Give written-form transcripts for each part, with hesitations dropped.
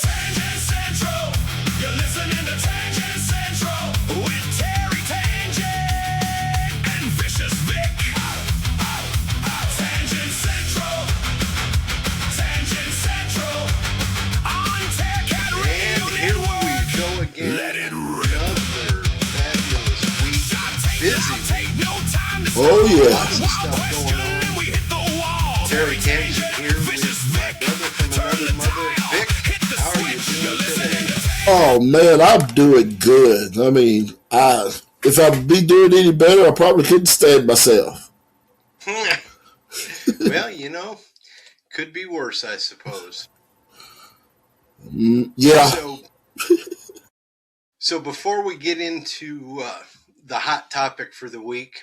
Tangent Central. You're listening to Tangent Central with Terry Tangent and Vicious Vic. Tangent Central. Tangent Central. On Tech Cat Radio And here Network. we go again. Let it Another fabulous week. Busy week. Oh, yeah. Lots of stuff going on. Terry Tangent here with my brother from another mother, Vic. How are you doing today? Oh man, I'm doing good. I mean, if I'd be doing any better, I probably couldn't stand myself. Well, could be worse, I suppose. Yeah. So before we get into the hot topic for the week,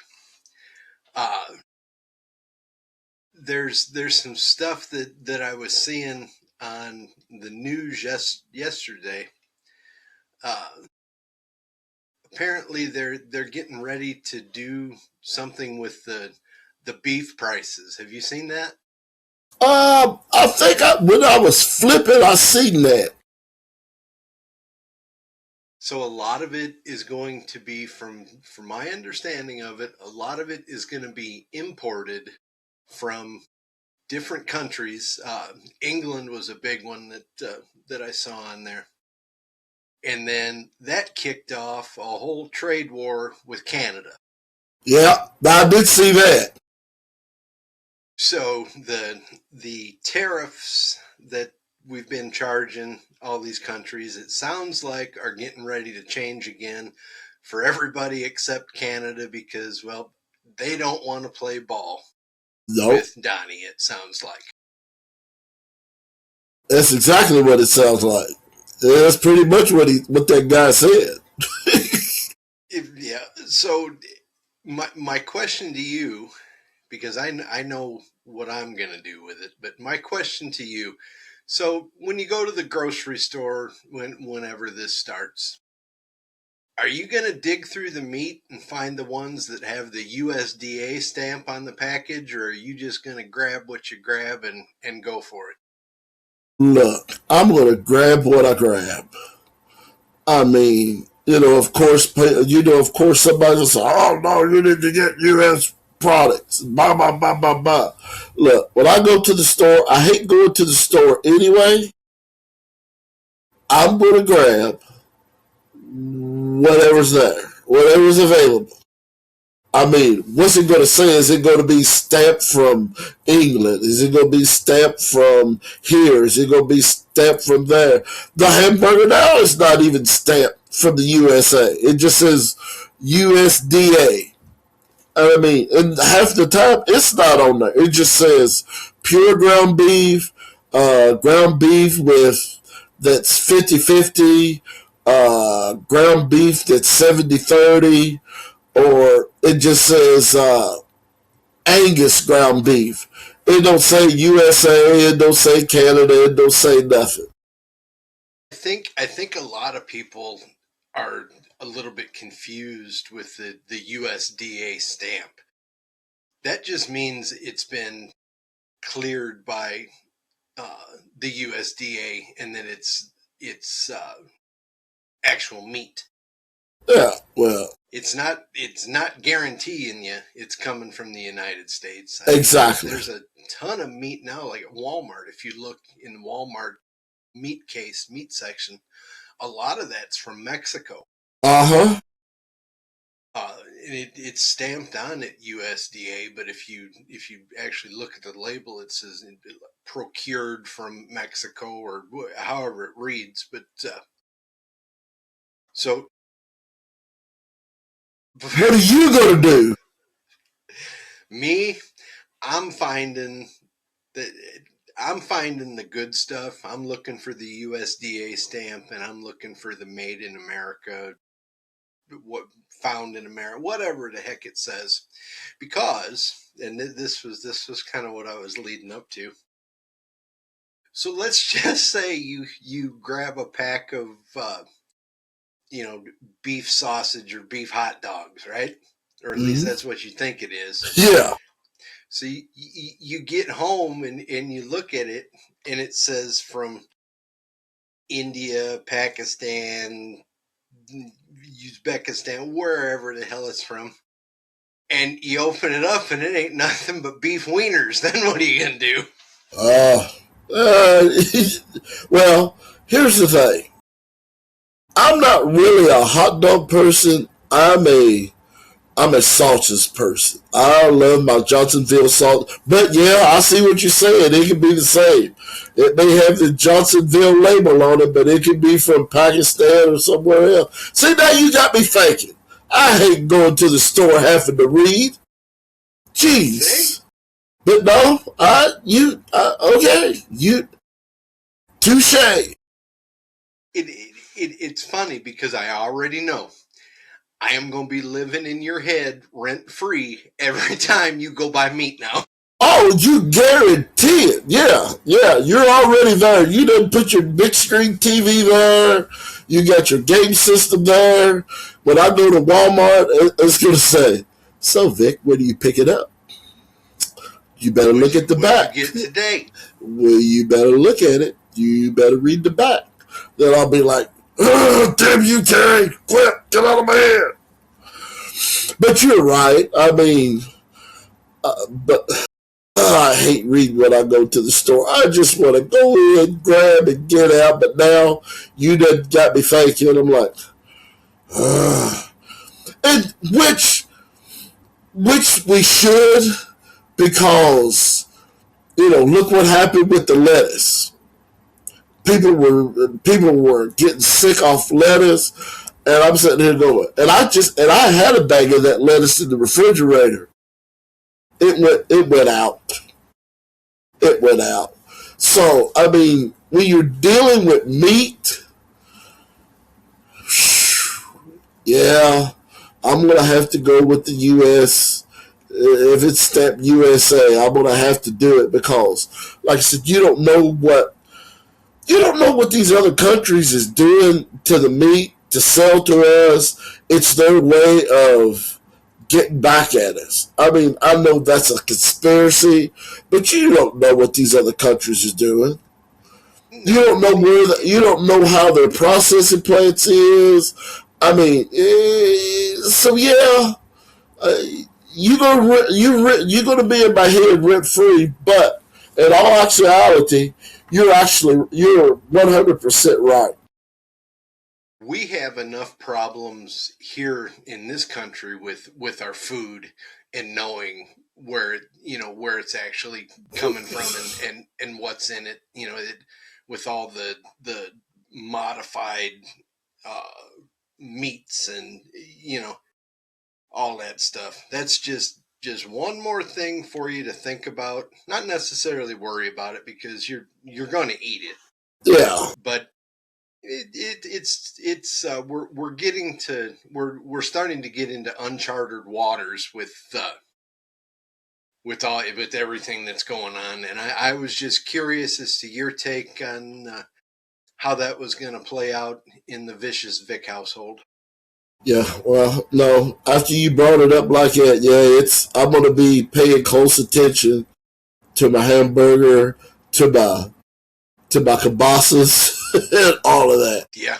there's some stuff that I was seeing on the news yesterday. Apparently they're getting ready to do something with the beef prices. Have you seen that? I think when I was flipping, I seen that. So a lot of it is going to be, from my understanding of it, a lot of it is going to be imported from different countries. England was a big one that I saw on there. And then that kicked off a whole trade war with Canada. Yeah, I did see that. So the tariffs that we've been charging all these countries, it sounds like, are getting ready to change again for everybody except Canada because, well, they don't want to play ball with Donnie, it sounds like. That's exactly what it sounds like. That's pretty much what that guy said. Yeah. So my question to you, because I know what I'm going to do with it, but my question to you, so when you go to the grocery store, whenever this starts, are you going to dig through the meat and find the ones that have the USDA stamp on the package, or are you just going to grab what you grab and go for it? Look, I'm going to grab what I grab. I mean, of course, somebody will say, oh, no, you need to get U.S. products. Blah, blah, blah, blah, blah. Look, when I go to the store, I hate going to the store anyway. I'm going to grab whatever's there, whatever's available. I mean, what's it going to say? Is it going to be stamped from England? Is it going to be stamped from here? Is it going to be stamped from there? The hamburger now is not even stamped from the USA. It just says USDA. I mean, and half the time it's not on there. It just says pure ground beef with that's 50-50, ground beef that's 70-30. Or it just says Angus ground beef. It don't say USA. It don't say Canada. It don't say nothing. I think a lot of people are a little bit confused with the USDA stamp. That just means it's been cleared by the USDA, and that it's actual meat. Yeah, well, it's not guaranteeing you it's coming from the United States. Exactly. There's a ton of meat now, like at Walmart. If you look in the Walmart meat section, a lot of that's from Mexico. Uh-huh. It's stamped on at USDA, but if you actually look at the label, it says procured from Mexico, or however it reads. But so what are you going to do? Me, I'm finding the good stuff. I'm looking for the USDA stamp, and I'm looking for the made in America, what found in America, whatever the heck it says. Because, and this was kind of what I was leading up to. So let's just say you grab a pack of beef sausage or beef hot dogs, right? Or at least that's what you think it is. Yeah. So you get home and you look at it, and it says from India, Pakistan, Uzbekistan, wherever the hell it's from. And you open it up and it ain't nothing but beef wieners. Then what are you going to do? Uh, uh, well, here's the thing. I'm not really a hot dog person. I'm a sauces person. I love my Johnsonville salt. But yeah, I see what you're saying. It can be the same. It may have the Johnsonville label on it, but it could be from Pakistan or somewhere else. See, now you got me thinking. I hate going to the store having to read. See? Jeez. But no, okay. Touche. It's funny because I already know I am going to be living in your head rent free every time you go buy meat now. Oh, you guarantee it. Yeah, yeah. You're already there. You done put your big screen TV there. You got your game system there. When I go to Walmart, it's going to say, "So, Vic, where do you pick it up?" You better look at the What'd you back. get today? Well, you better look at it. You better read the back. Then I'll be like, damn you, Terry. Quit. Get out of my head. But you're right. I mean, but I hate reading when I go to the store. I just want to go in, grab, and get out. But now you done got me thinking. I'm like, and which we should, because look what happened with the lettuce. People were getting sick off lettuce, and I'm sitting here going, and I had a bag of that lettuce in the refrigerator. It went out. It went out. So I mean, when you're dealing with meat, yeah, I'm gonna have to go with the U.S. If it's stamped USA, I'm gonna have to do it because, like I said, you don't know what these other countries is doing to the meat to sell to us. It's their way of getting back at us. I mean, I know that's a conspiracy, but you don't know what these other countries are doing. You don't No. know you don't know how their processing plants is. I mean, so yeah, uh, you're gonna be in my head rent free, but in all actuality, you're 100% right. We have enough problems here in this country with our food and knowing where it's actually coming from and what's in it. With all the modified uh, meats and all that stuff. That's just one more thing for you to think about. Not necessarily worry about it because you're going to eat it, Yeah, but we're getting to we're starting to get into uncharted waters with everything that's going on, and I was just curious as to your take on how that was going to play out in the vicious Vic household. yeah. Well, no. After you brought it up like that, yeah, I'm gonna be paying close attention to my hamburger, to my kibasas, and all of that. Yeah,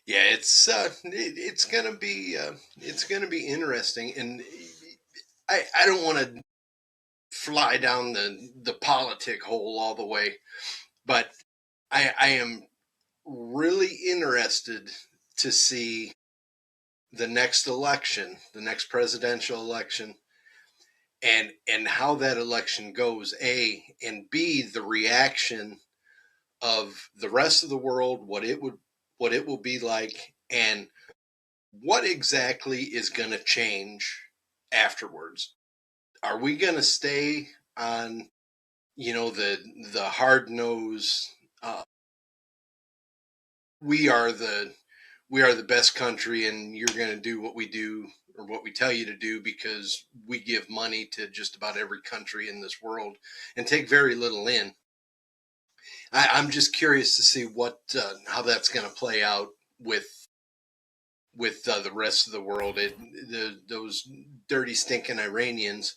yeah, it's gonna be interesting, and I don't want to fly down the politic hole all the way, but I am really interested to see the next election, the next presidential election, and how that election goes. A and B, the reaction of the rest of the world, what it will be like, and what exactly is going to change afterwards. Are we going to stay on the hard nose? Uh, we are the best country, and you're going to do what we do or what we tell you to do because we give money to just about every country in this world and take very little in. I'm just curious to see what how that's going to play out with the rest of the world. Those dirty, stinking Iranians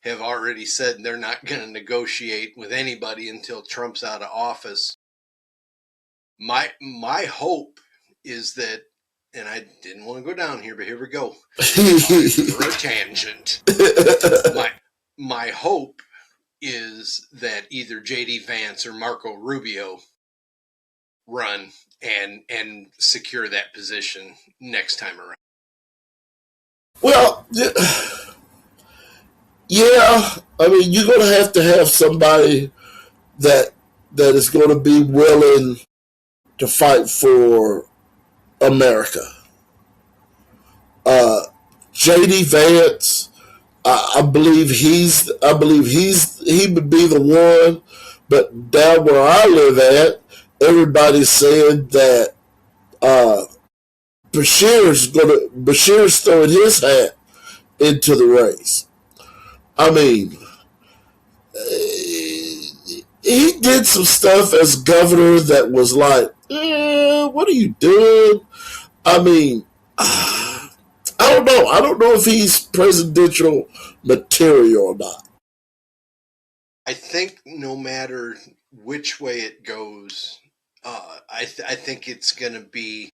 have already said they're not going to negotiate with anybody until Trump's out of office. My hope is that, and I didn't want to go down here, but here we go. Sorry for a tangent. My my hope is that either JD Vance or Marco Rubio run and secure that position next time around. Well, yeah. I mean, you're going to have somebody that that is going to be willing to fight for America. JD Vance, he would be the one. But down where I live at, everybody's saying that uh, Bashir's throwing his hat into the race. I mean, he did some stuff as governor that was like, what are you doing? I mean, I don't know. I don't know if he's presidential material or not. I think no matter which way it goes, I think it's going to be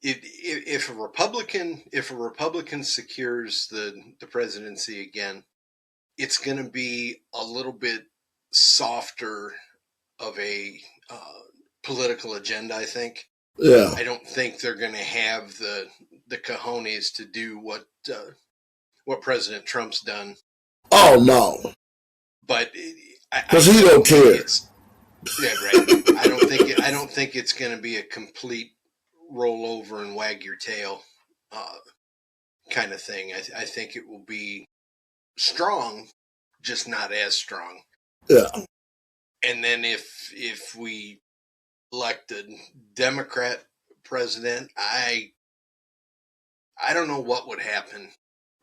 if a Republican secures the presidency again, it's going to be a little bit softer of a political agenda. I think. Yeah. I don't think they're going to have the cojones to do what President Trump's done. Oh no, But because he don't care. Yeah, right. I don't think it's going to be a complete roll over and wag your tail kind of thing. I think it will be strong, just not as strong. Yeah. And then if we elect a Democrat president, I don't know what would happen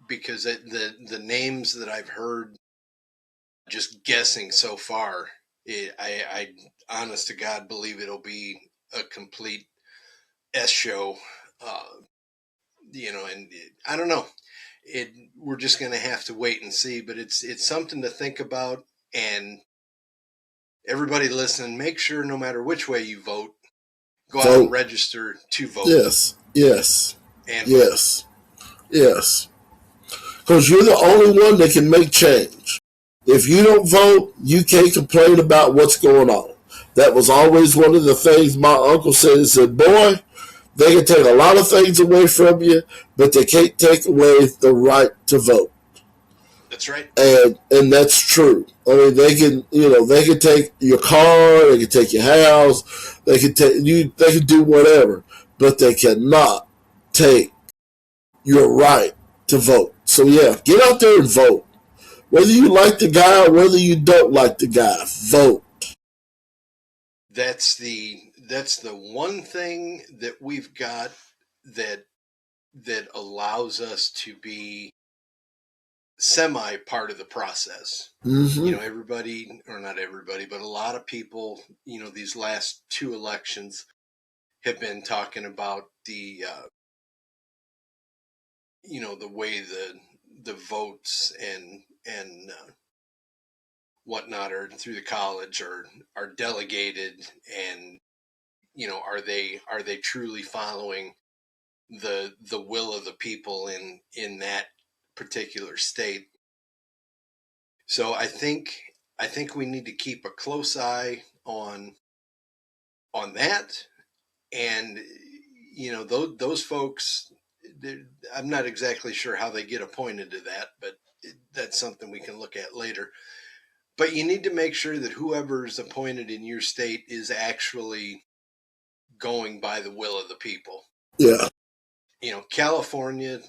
because the names that I've heard, just guessing so far, I honest to God believe it'll be a complete S show. And I don't know. We're just going to have to wait and see. But it's something to think about. And everybody listening, make sure no matter which way you vote, go out and register to vote. Yes. And yes. Yes. Because you're the only one that can make change. If you don't vote, you can't complain about what's going on. That was always one of the things my uncle said. He said, boy, they can take a lot of things away from you, but they can't take away the right to vote. That's right. And that's true. I mean, they can take your car, they can take your house, they can do whatever, but they cannot take your right to vote. So yeah, get out there and vote. Whether you like the guy or whether you don't like the guy, vote. That's the one thing that we've got that allows us to be semi part of the process. Mm-hmm. Everybody, or not everybody, but a lot of people, these last two elections have been talking about the the way the votes and whatnot are through the college are delegated, and are they truly following the will of the people in that particular state. So I think we need to keep a close eye on that. And those folks, I'm not exactly sure how they get appointed to that, but that's something we can look at later. But you need to make sure that whoever's appointed in your state is actually going by the will of the people. Yeah. California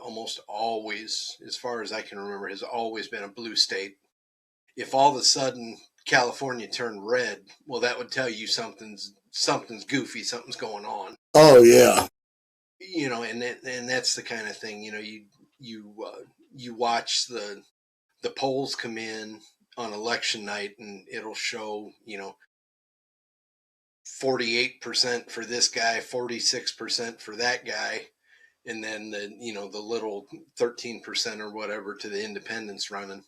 almost always, as far as I can remember, has always been a blue state. If all of a sudden California turned red, well, that would tell you something's goofy, something's going on. Oh yeah. And that's the kind of thing. You watch the polls come in on election night, and it'll show 48% for this guy, 46% for that guy, and then the little 13% or whatever to the independents running.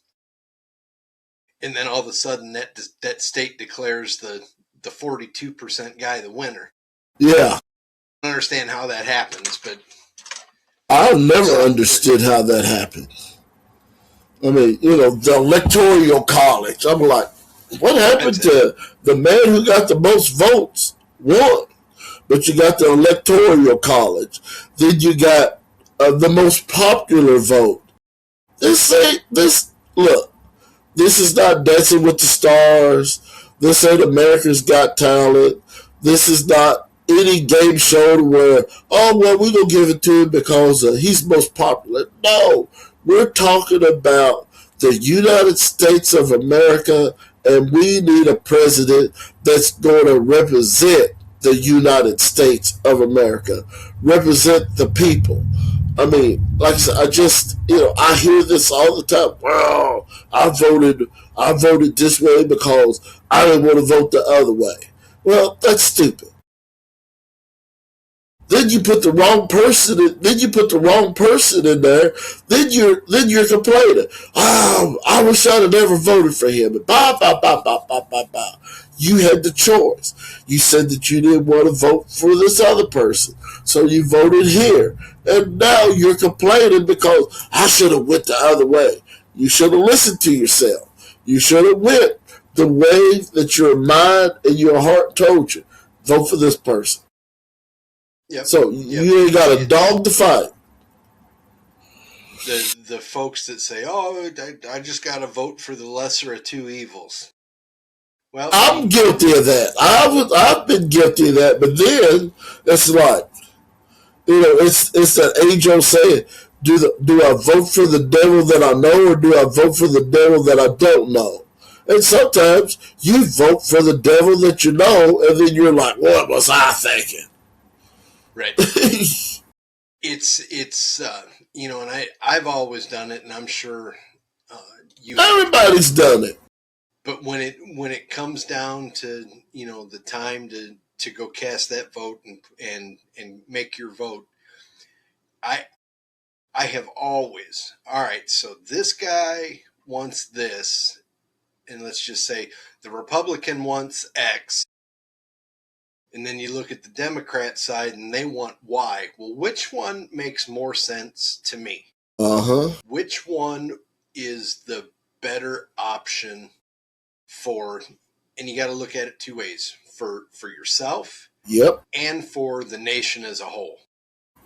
And then all of a sudden that state declares the the 42% guy the winner. Yeah. I don't understand how that happens, but I've never so understood how that happened. I mean, the electoral college. I'm like, what happened to the man who got the most votes won? But you got the electoral college. Then you got the most popular vote. Look, this is not Dancing with the Stars. This ain't America's Got Talent. This is not any game show where, oh, well, we're going to give it to him because he's most popular. No, we're talking about the United States of America, and we need a president that's going to represent the United States of America, represent the people. I mean, like I said, I hear this all the time. Well, I voted this way because I didn't want to vote the other way. Well, that's stupid. Then you put the wrong person in. Then you put the wrong person in there. Then you're complaining. Oh, I wish I'd have never voted for him. And blah. You had the choice. You said that you didn't want to vote for this other person, so you voted here. And now you're complaining because I should have went the other way. You should have listened to yourself. You should have went the way that your mind and your heart told you. Vote for this person. Yep. So you ain't got a dog to fight. The folks that say, "Oh, I just got to vote for the lesser of two evils." Well, I'm guilty of that. I've been guilty of that, but then it's like, it's that age-old saying: do I vote for the devil that I know, or do I vote for the devil that I don't know? And sometimes you vote for the devil that you know, and then you're like, "What was I thinking?" Right. it's and I've always done it, and I'm sure everybody's done it. But when it comes down to the time to go cast that vote and make your vote, I have always, all right, so this guy wants this, and let's just say the Republican wants X. And then you look at the Democrat side and they want Y. Well, which one makes more sense to me? Which one is the better option for, and you got to look at it two ways, for yourself, yep, and for the nation as a whole.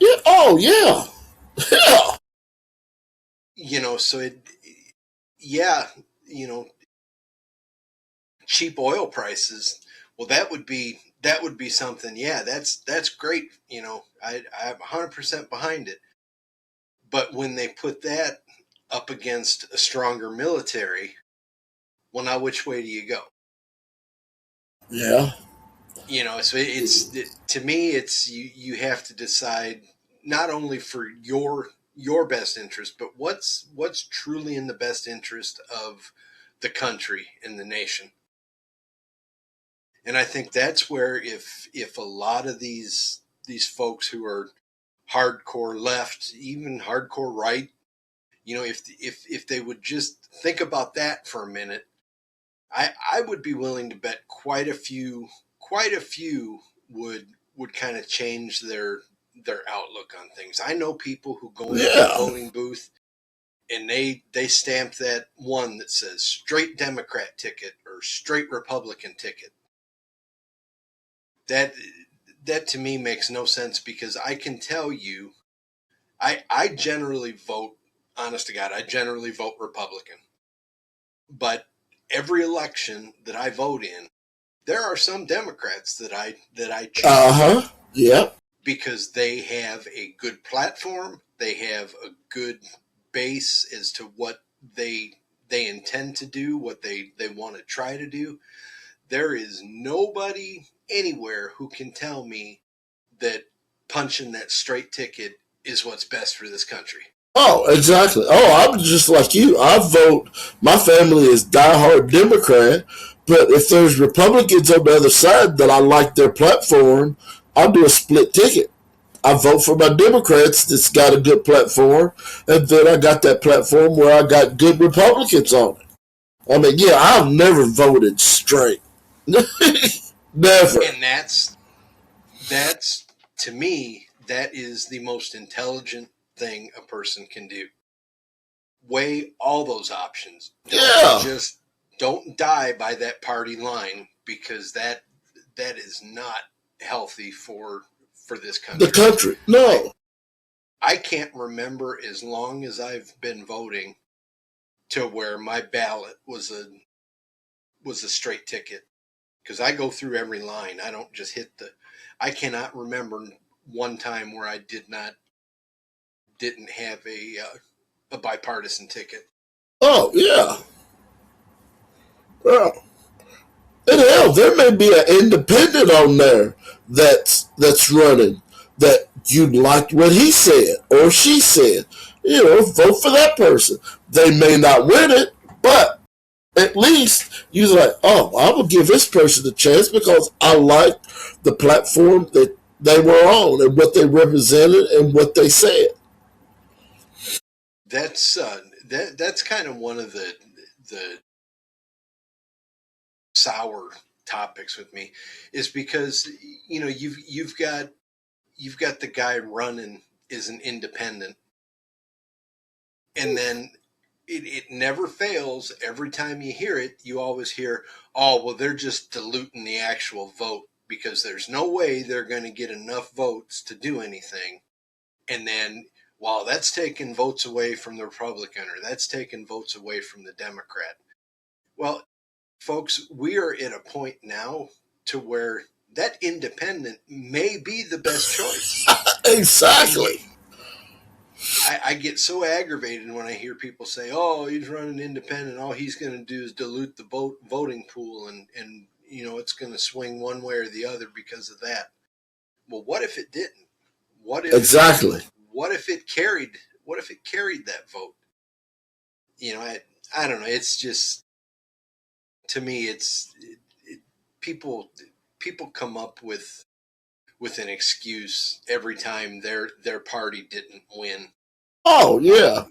Yeah. Oh, yeah. Yeah. So cheap oil prices. Well, that would be something. Yeah, that's great. I'm 100% behind it. But when they put that up against a stronger military, well, now which way do you go? Yeah. So to me, it's you have to decide not only for your best interest, but what's truly in the best interest of the country and the nation. And I think that's where if a lot of these folks who are hardcore left, even hardcore right, if they would just think about that for a minute, I would be willing to bet quite a few would kind of change their outlook on things. I know people who go into the voting booth and they stamp that one that says straight Democrat ticket or straight Republican ticket. That to me makes no sense, because I can tell you, I generally vote, honest to God, I generally vote Republican. But every election that I vote in, there are some Democrats that I choose. Yep. Because they have a good platform, they have a good base as to what they intend to do, what they want to try to do. There is nobody anywhere who can tell me that punching that straight ticket is what's best for this country. Oh, exactly. Oh, I'm just like you. I vote. My family is diehard Democrat, but if there's Republicans on the other side that I like their platform, I'll do a split ticket. I vote for my Democrats that's got a good platform, and then I got that platform where I got good Republicans on it. I mean, yeah, I've never voted straight. Never. And that's to me, that is the most intelligent thing a person can do. Weigh all those options. Yeah. Don't die by that party line, because that is not healthy for this The country. country. I No. I can't remember, as long as I've been voting, to where my ballot was a straight ticket, because I go through every line. I don't just hit the. I cannot remember one time where I didn't have a bipartisan ticket. Oh, yeah. Yeah. And hell, there may be an independent on there that's running that you liked what he said or she said. You know, vote for that person. They may not win it, but at least you're like, oh, I will give this person a chance because I like the platform that they were on and what they represented and what they said. That's kind of one of the sour topics with me, is because you've got the guy running is an independent, and then it never fails. Every time you hear it, you always hear, oh, well, they're just diluting the actual vote, because there's no way they're going to get enough votes to do anything. And then, while that's taking votes away from the Republican, or that's taking votes away from the Democrat. Well, folks, we are at a point now to where that independent may be the best choice. And you, Exactly. I get so aggravated when I hear people say, "Oh, he's running independent. All he's going to do is dilute the voting pool, and it's going to swing one way or the other because of that." Well, what if it didn't? What if Exactly. what if it carried? What if it carried that vote? I don't know. It's just, to me, people people come up with an excuse every time their party didn't win. Oh, yeah.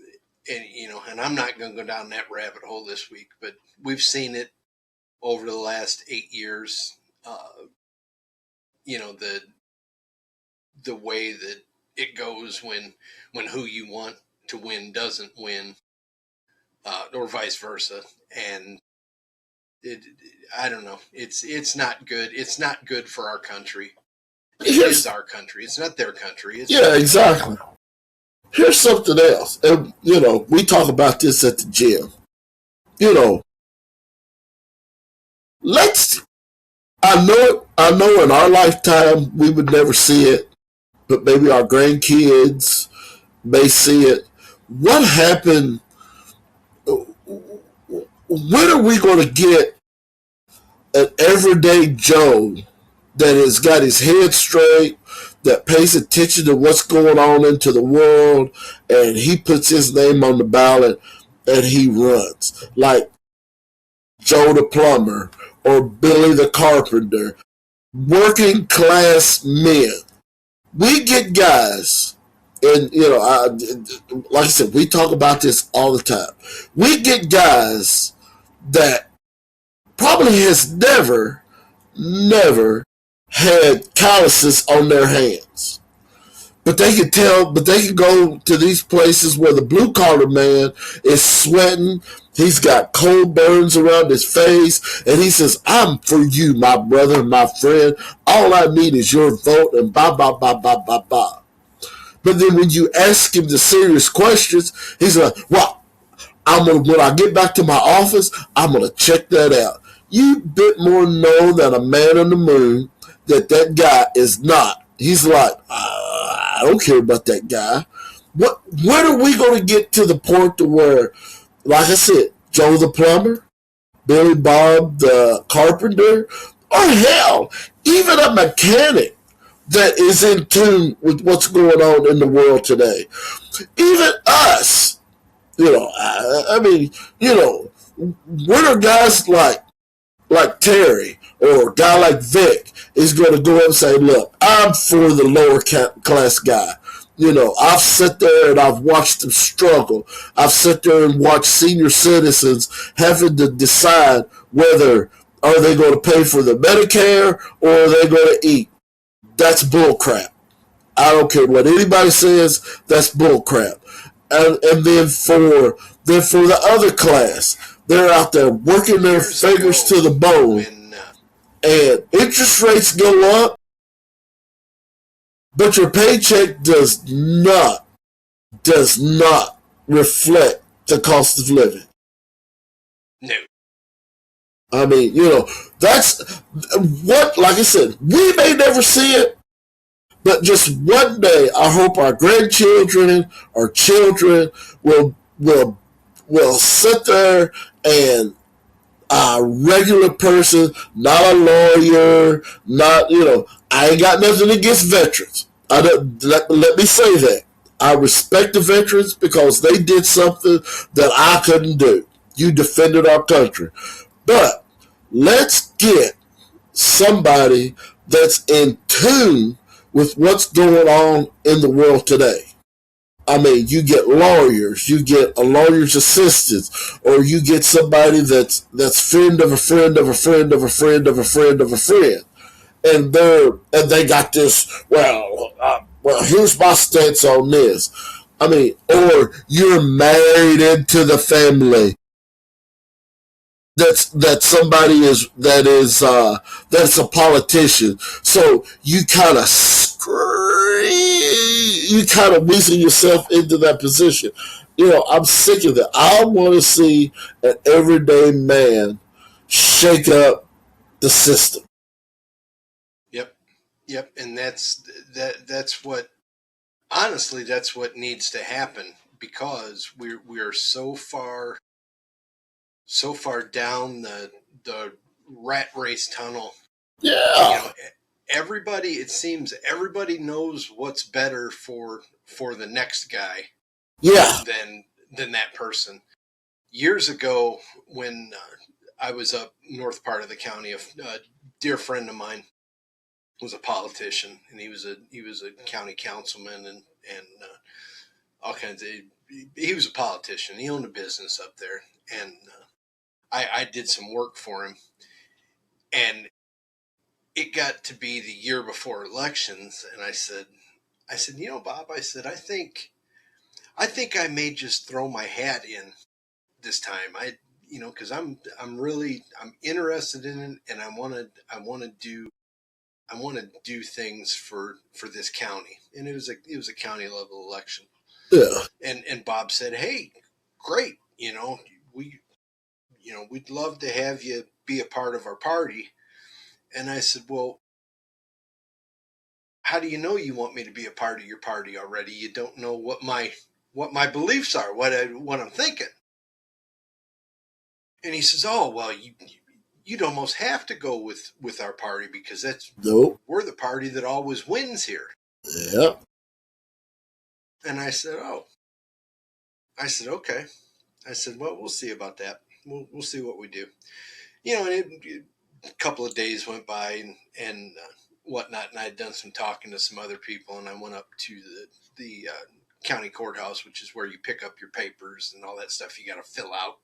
And I'm not going to go down that rabbit hole this week, but we've seen it over the last 8 years. The way that it goes when who you want to win doesn't win, or vice versa. And it, I don't know. It's not good. It's not good for our country. It is Here's our country. It's not their country. It's Yeah, our country. exactly. Here's something else. And we talk about this at the gym. You know, let's I know in our lifetime we would never see it, but maybe our grandkids may see it. What happened? When are we going to get an everyday Joe that has got his head straight, that pays attention to what's going on into the world, and he puts his name on the ballot and he runs like Joe the plumber or Billy the carpenter, working class men? We get guys, and like I said, we talk about this all the time. We get guys that probably has never had calluses on their hands. But they can go to these places where the blue collar man is sweating. He's got cold burns around his face, and he says, "I'm for you, my brother, my friend. All I need is your vote," and blah blah blah blah blah blah. But then when you ask him the serious questions, he's like, "Well, when I get back to my office, I'm gonna check that out." You bit more know than a man on the moon that guy is not. He's like, I don't care about that guy. When are we going to get to the point to where, like I said, Joe the plumber, Billy Bob the carpenter, or hell, even a mechanic that is in tune with what's going on in the world today? Even us, I mean, when are guys like Terry or a guy like Vic is going to go up and say, "Look, I'm for the lower class guy. I've sat there and I've watched them struggle. I've sat there and watched senior citizens having to decide whether Are they going to pay for the Medicare or are they going to eat? That's bullcrap. I don't care what anybody says. That's bullcrap. And then for the other class, they're out there working their fingers to the bone, and interest rates go up, but your paycheck does not reflect the cost of living. No. I mean, that's what, like I said, we may never see it, but just one day, I hope our grandchildren, our children will sit there and a regular person, not a lawyer, not, I ain't got nothing against veterans. Let me say that. I respect the veterans because they did something that I couldn't do. You defended our country. But let's get somebody that's in tune with what's going on in the world today. I mean, you get lawyers, you get a lawyer's assistant, or you get somebody that's friend of a friend of a friend of a friend of a friend of a friend, and they got this. Well, here's my stance on this. I mean, or you're married into the family. That somebody that's a politician. So you kind of weasel yourself into that position. I'm sick of that. I want to see an everyday man shake up the system. Yep, and that's what, honestly, that's what needs to happen, because we're so far down the rat race tunnel. Yeah. It seems everybody knows what's better for the next guy. Yeah. Than that person. Years ago, when I was up north part of the county, a dear friend of mine was a politician, and he was a county councilman and all kinds of. He was a politician. He owned a business up there, and I did some work for him, and it got to be the year before elections, and I said, Bob, I said, I think I may just throw my hat in this time. Because I'm interested in it, and I want to do things for this county, and it was a county level election. Yeah. And Bob said, hey, great, we'd love to have you be a part of our party. And I said, well, how do you know you want me to be a part of your party already? You don't know what my beliefs are, what I'm thinking. And he says, oh, well, you'd almost have to go with our party, because we're the party that always wins here. Yeah. And I said, okay. I said, well, we'll see about that. We'll see what we do. And a couple of days went by and whatnot, and I had done some talking to some other people, and I went up to the county courthouse, which is where you pick up your papers and all that stuff you got to fill out.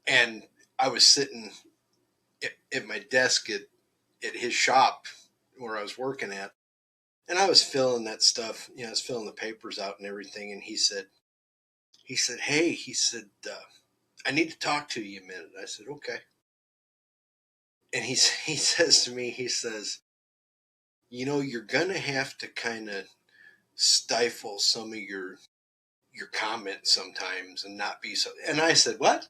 And I was sitting at my desk at his shop where I was working at, and I was filling that stuff. I was filling the papers out and everything. And he said, hey, I need to talk to you a minute. I said, okay. And he says to me, he says, you're going to have to kind of stifle some of your comments sometimes and not be so. And I said, what?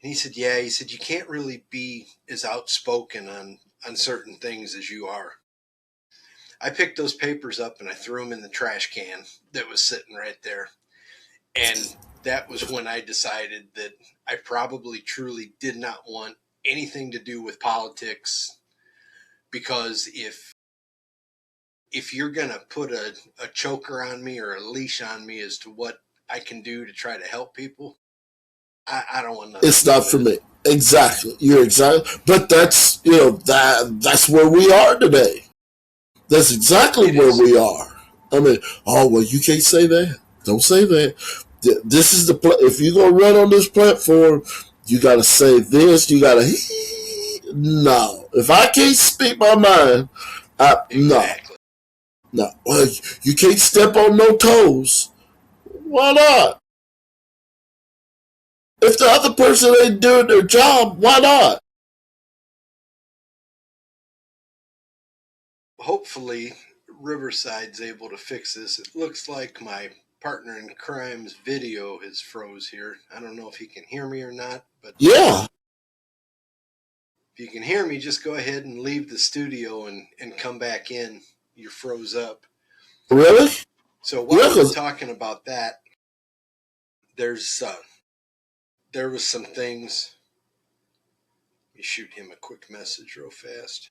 And he said, yeah. He said, you can't really be as outspoken on certain things as you are. I picked those papers up and I threw them in the trash can that was sitting right there. And that was when I decided that I probably truly did not want anything to do with politics, because if you're going to put a choker on me or a leash on me as to what I can do to try to help people, I don't want nothing. It's not for me. Exactly. You're exactly. But that's, that's where we are today. That's exactly where we are. I mean, oh, well, you can't say that. Don't say that. This is if you're going to run on this platform, You got to say this. You got to. No. If I can't speak my mind, Exactly. no. Well, you can't step on no toes. Why not? If the other person ain't doing their job, why not? Hopefully, Riverside's able to fix this. It looks like my partner in crime's video has froze here. I don't know if he can hear me or not, but Yeah. if you can hear me, just go ahead and leave the studio and come back in. You're froze up. Really? So while Yeah, we're talking about that, there was some things. Let me shoot him a quick message real fast.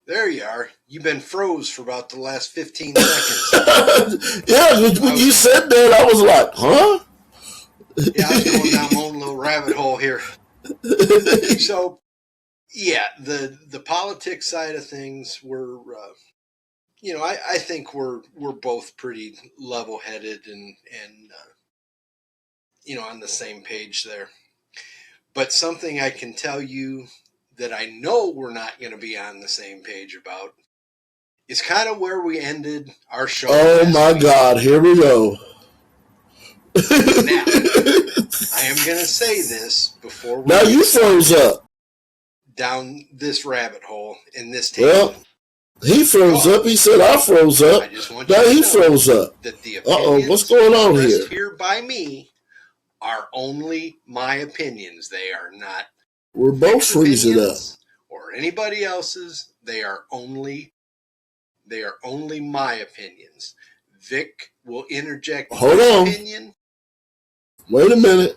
There you are. You've been froze for about the last 15 seconds. yeah, when you said that, I was like, huh? Yeah, I was going down my own little rabbit hole here. So, yeah, the politics side of things were, I think we're both pretty level headed and on the same page there. But something I can tell you that I know we're not going to be on the same page about is kind of where we ended our show. Oh my week. God, here we go. Now, I am going to say this before we now you froze up down this rabbit hole in this tangent. Well, he froze up. He said I froze up. I just want now you to he know froze up. That the what's going on here? Here by me are only my opinions. They are not. We're both freezing up. Or anybody else's. They are only my opinions. Vic will interject Hold on. opinion. Wait a minute.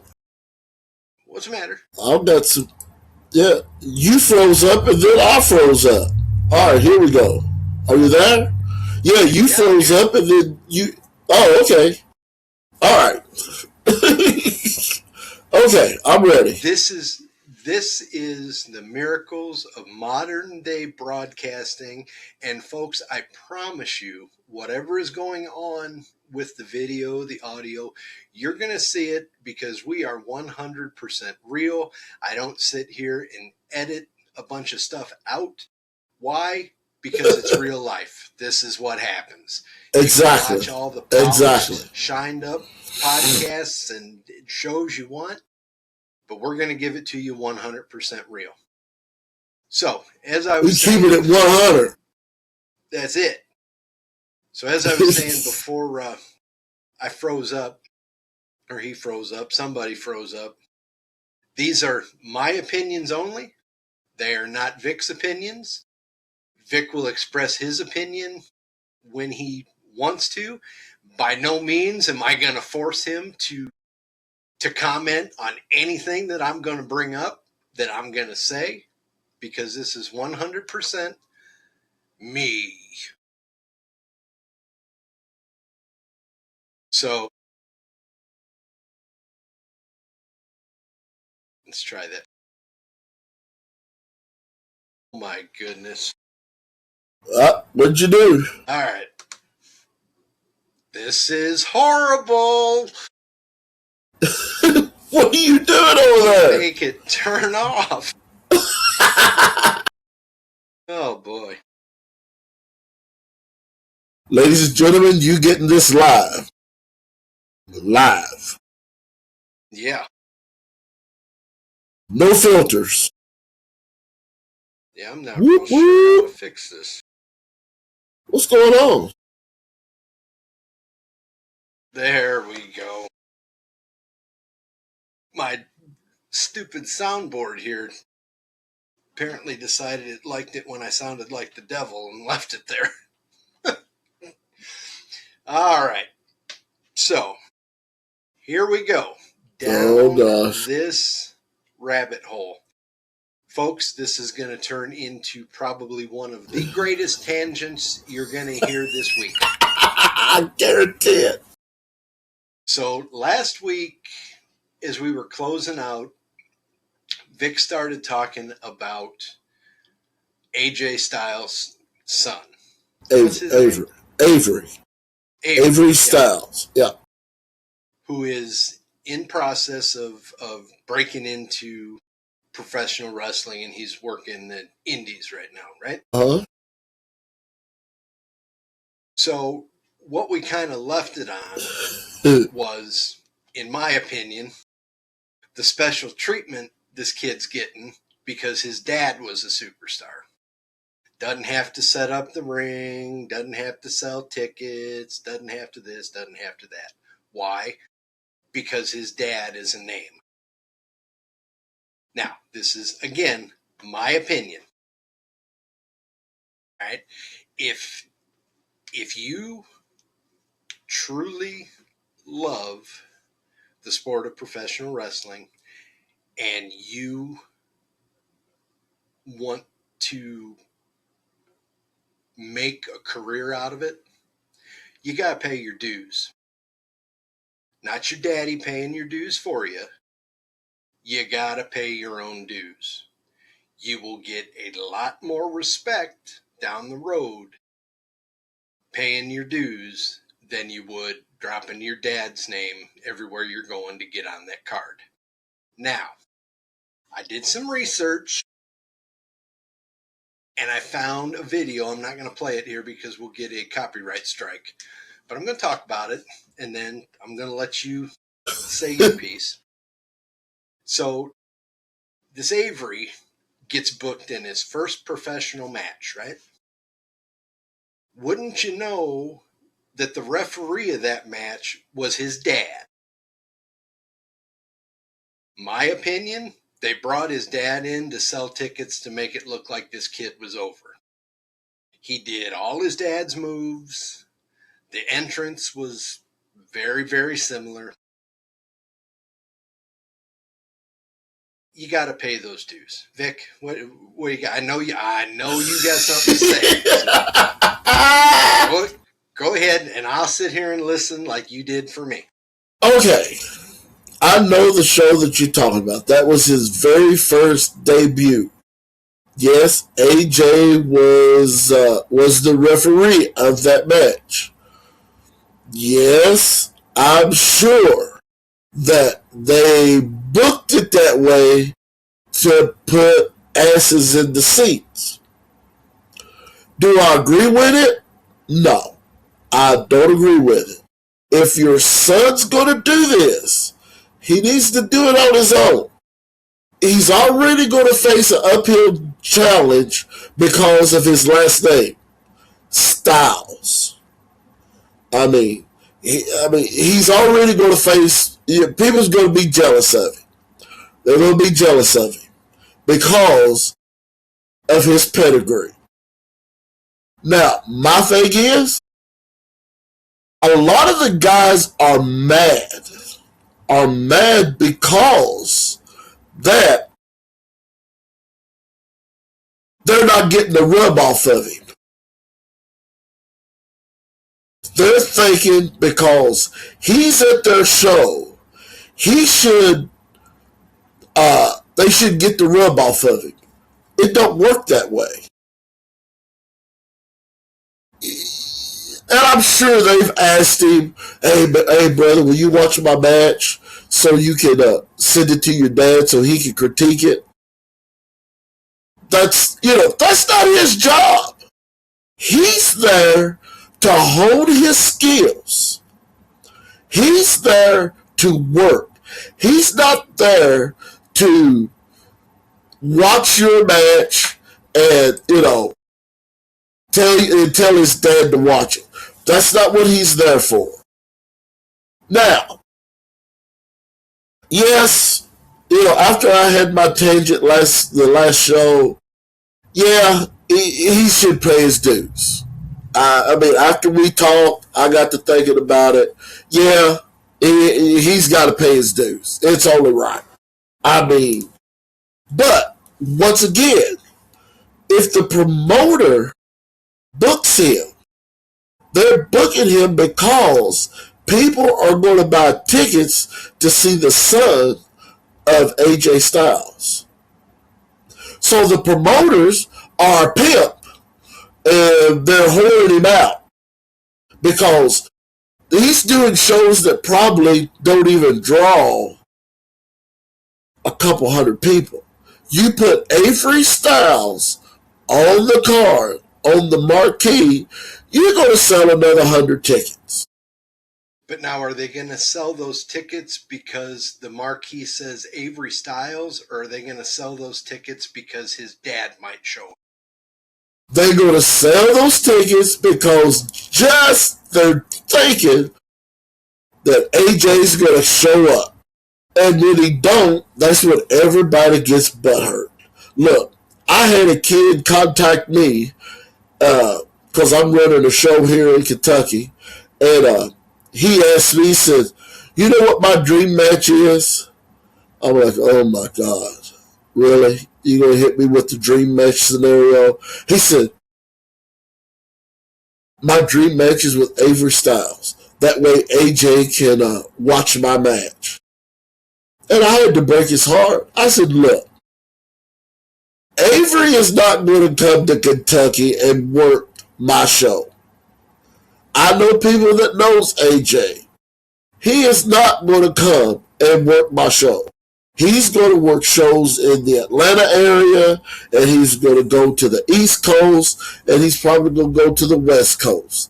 What's the matter? I've got some. Yeah, you froze up and then I froze up. All right, here we go. Are you there? Yeah, you froze up and then you. Oh, okay. All right. Okay, I'm ready. This is the miracles of modern day broadcasting. And folks, I promise you, whatever is going on with the video, the audio, you're going to see it because we are 100% real. I don't sit here and edit a bunch of stuff out. Why? Because it's real life. This is what happens. Exactly. You can watch all the polished, shined up podcasts and shows you want, but we're going to give it to you 100% real. So, as I was saying, keep it at 100. That's it. So, as I was saying before I froze up, or he froze up, somebody froze up, these are my opinions only. They are not Vic's opinions. Vic will express his opinion when he wants to. By no means am I going to force him to comment on anything that I'm going to bring up, that I'm going to say, because this is 100% me. So, let's try that. Oh my goodness. What'd you do? All right. This is horrible. What are you doing over there? Make it turn off. Oh boy. Ladies and gentlemen, you getting this live. Live. Yeah. No filters. Yeah, I'm not real sure how to fix this. What's going on? There we go. My stupid soundboard here apparently decided it liked it when I sounded like the devil and left it there. All right. So, here we go. Down this rabbit hole. Folks, this is going to turn into probably one of the greatest tangents you're going to hear this week. I guarantee it. So, last week, as we were closing out, Vic started talking about AJ Styles' son. Avery Styles. Yeah. Who is in process of breaking into professional wrestling, and he's working the indies right now, right? Huh? So what we kind of left it on was, in my opinion, the special treatment this kid's getting because his dad was a superstar. Doesn't have to set up the ring, doesn't have to sell tickets, doesn't have to this, doesn't have to that. Why? Because his dad is a name. Now, this is, again, my opinion. All right? If you truly love the sport of professional wrestling and you want to make a career out of it, you got to pay your dues. Not your daddy paying your dues for you. You got to pay your own dues. You will get a lot more respect down the road paying your dues than you would dropping your dad's name everywhere you're going to get on that card. Now, I did some research and I found a video. I'm not going to play it here because we'll get a copyright strike, but I'm going to talk about it and then I'm going to let you say your piece. So, this Avery gets booked in his first professional match, right? Wouldn't you know that the referee of that match was his dad? My opinion, they brought his dad in to sell tickets to make it look like this kid was over. He did all his dad's moves. The entrance was very, very similar. You got to pay those dues. Vic, what do you got? I know you got something to say. So, go ahead, and I'll sit here and listen like you did for me. Okay. I know the show that you're talking about. That was his very first debut. Yes, AJ was the referee of that match. Yes, I'm sure that they booked it that way to put asses in the seats. Do I agree with it? No, I don't agree with it. If your son's going to do this, he needs to do it on his own. He's already going to face an uphill challenge because of his last name, Styles. He's already going to face. People's going to be jealous of him. They're going to be jealous of him because of his pedigree. Now, my thing is, a lot of the guys are mad because that they're not getting the rub off of him. They're thinking because he's at their show, he should, they should get the rub off of him. It don't work that way. And I'm sure they've asked him, hey brother, will you watch my match so you can send it to your dad so he can critique it? That's not his job. He's there to hone his skills. He's there to work. He's not there to watch your match and, tell his dad to watch it. That's not what he's there for. Now, yes, after I had my tangent the last show, yeah, he should pay his dues. After we talked, I got to thinking about it. Yeah, he's got to pay his dues. It's only right. But once again, if the promoter books him, they're booking him because people are going to buy tickets to see the son of AJ Styles. So the promoters are a pimp and they're whoring him out because He's doing shows that probably don't even draw a couple hundred people. You put Avery Styles on the card, on the marquee, you're going to sell another 100 tickets. But now, are they going to sell those tickets because the marquee says Avery Styles, or are they going to sell those tickets because his dad might show up? They're going to sell those tickets because just they're thinking that AJ's going to show up. And when he don't, that's when everybody gets butthurt. Look, I had a kid contact me because I'm running a show here in Kentucky, and he asked me, he said, "You know what my dream match is?" I'm like, "Oh my God, really? You gonna hit me with the dream match scenario?" He said, "My dream match is with Avery Styles. That way AJ can watch my match." And I had to break his heart. I said, "Look, Avery is not going to come to Kentucky and work my show. I know people that knows AJ. He is not going to come and work my show. He's going to work shows in the Atlanta area, and he's going to go to the East Coast, and he's probably going to go to the West Coast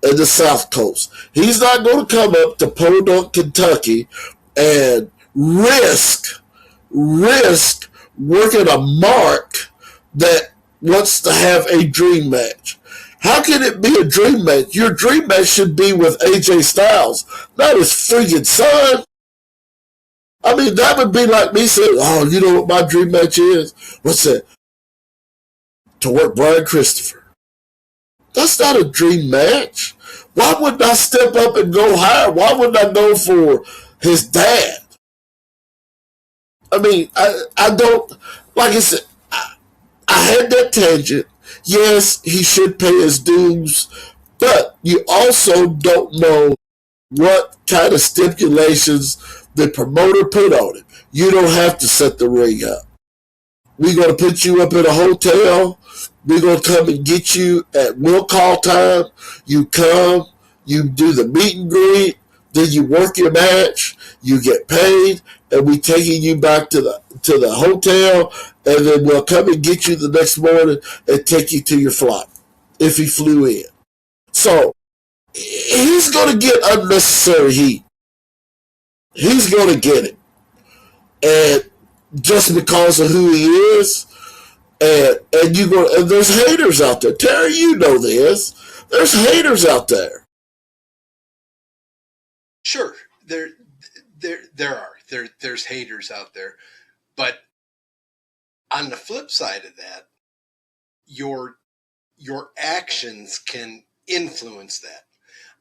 and the South Coast. He's not going to come up to Podunk, Kentucky, and risk working a mark that wants to have a dream match. How can it be a dream match? Your dream match should be with AJ Styles, not his freaking son. I mean, that would be like me saying, "Oh, you know what my dream match is? What's that? To work Brian Christopher." That's not a dream match. Why wouldn't I step up and go higher? Why wouldn't I go for his dad? I mean, I don't, like I said, I had that tangent. Yes, he should pay his dues, but you also don't know what kind of stipulations the promoter put on it. You don't have to set the ring up. We're going to put you up in a hotel. We're going to come and get you at will call time. You come, you do the meet and greet, then you work your match, you get paid, and we taking you back to the hotel, and then we'll come and get you the next morning and take you to your flight if he flew in. So he's going to get unnecessary heat. He's going to get it. And just because of who he is, and you go, and there's haters out there. Terry, you know this. There's haters out there. Sure, there's haters out there, but on the flip side of that, your actions can influence that.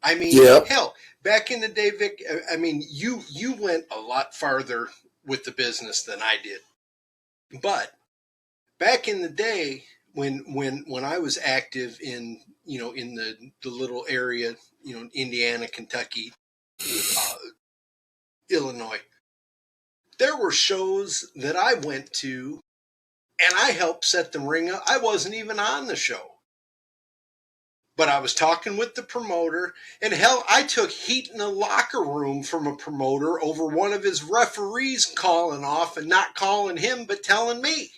I mean, Yep. hell, back in the day, Vic. I mean, you went a lot farther with the business than I did, but back in the day when I was active in in the little area, Indiana, Kentucky, uh, Illinois, there were shows that I went to and I helped set the ring up. I wasn't even on the show. But I was talking with the promoter, and hell, I took heat in the locker room from a promoter over one of his referees calling off and not calling him, but telling me.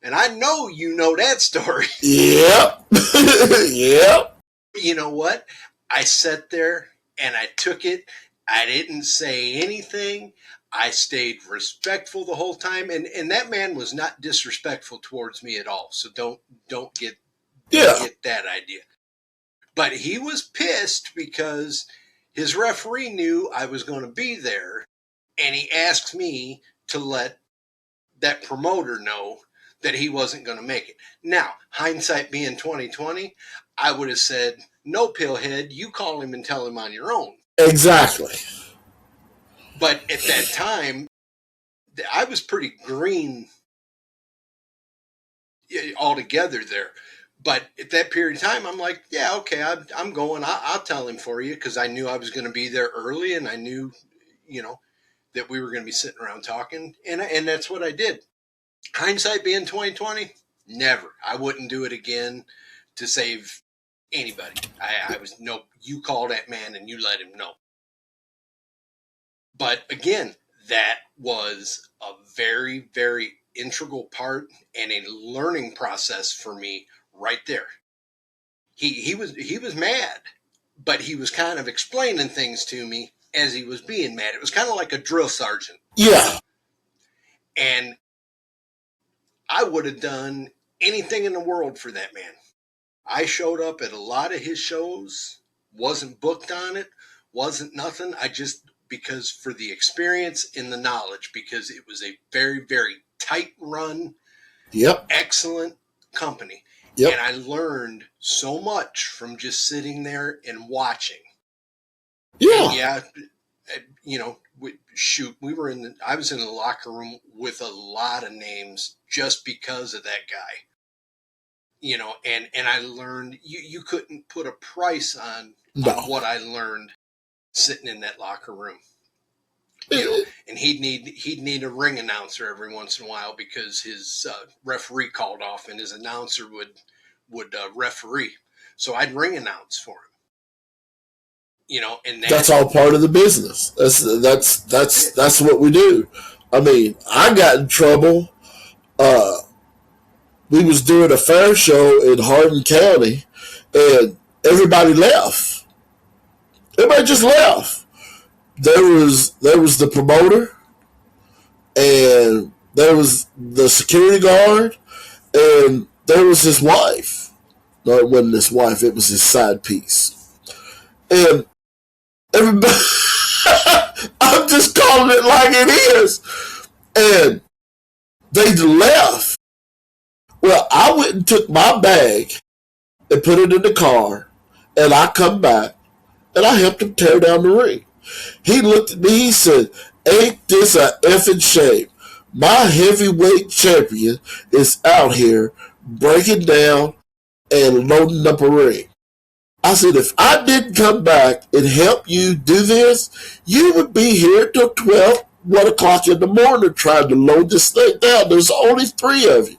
And I know you know that story. Yep. Yep. You know what? I sat there and I took it. I didn't say anything. I stayed respectful the whole time, and that man was not disrespectful towards me at all. So don't get Yeah. that idea. But he was pissed because his referee knew I was going to be there, and he asked me to let that promoter know that he wasn't going to make it. Now, hindsight being 2020, I would have said, "No, Pillhead, you call him and tell him on your own." Exactly. But at that time, I was pretty green altogether there. But at that period of time, I'm like, "Yeah, okay, I'm going. I'll tell him for you," because I knew I was going to be there early, and I knew, you know, that we were going to be sitting around talking, and that's what I did. Hindsight being 2020, never. I wouldn't do it again to save anybody. I was no. You call that man and you let him know. But again, that was a very, very integral part and a learning process for me right there. He was mad, but he was kind of explaining things to me as he was being mad. It was kind of like a drill sergeant, Yeah. and I would have done anything in the world for that man. I showed up at a lot of his shows, wasn't booked on it, wasn't nothing. I just, because for the experience and the knowledge, because it was a very, very tight run, Yep. excellent company. Yep. And I learned so much from just sitting there and watching. Yeah. And yeah, I was in the locker room with a lot of names just because of that guy. And I learned you couldn't put a price on No. what I learned sitting in that locker room. It- And he'd need a ring announcer every once in a while because his referee called off, and his announcer would referee. So I'd ring announce for him. And that's all part of the business. That's what we do. I mean, I got in trouble. We was doing a fair show in Hardin County, and everybody left. Everybody just left. There was the promoter, and there was the security guard, and there was his wife. No, it wasn't his wife. It was his side piece. And everybody, I'm just calling it like it is. And they left. Well, I went and took my bag and put it in the car, and I come back and I helped him tear down the ring. He looked at me. He said, "Ain't this a effing shame? My heavyweight champion is out here breaking down and loading up a ring." I said, "If I didn't come back and help you do this, you would be here till 1 o'clock in the morning trying to load this thing down. There's only 3 of you.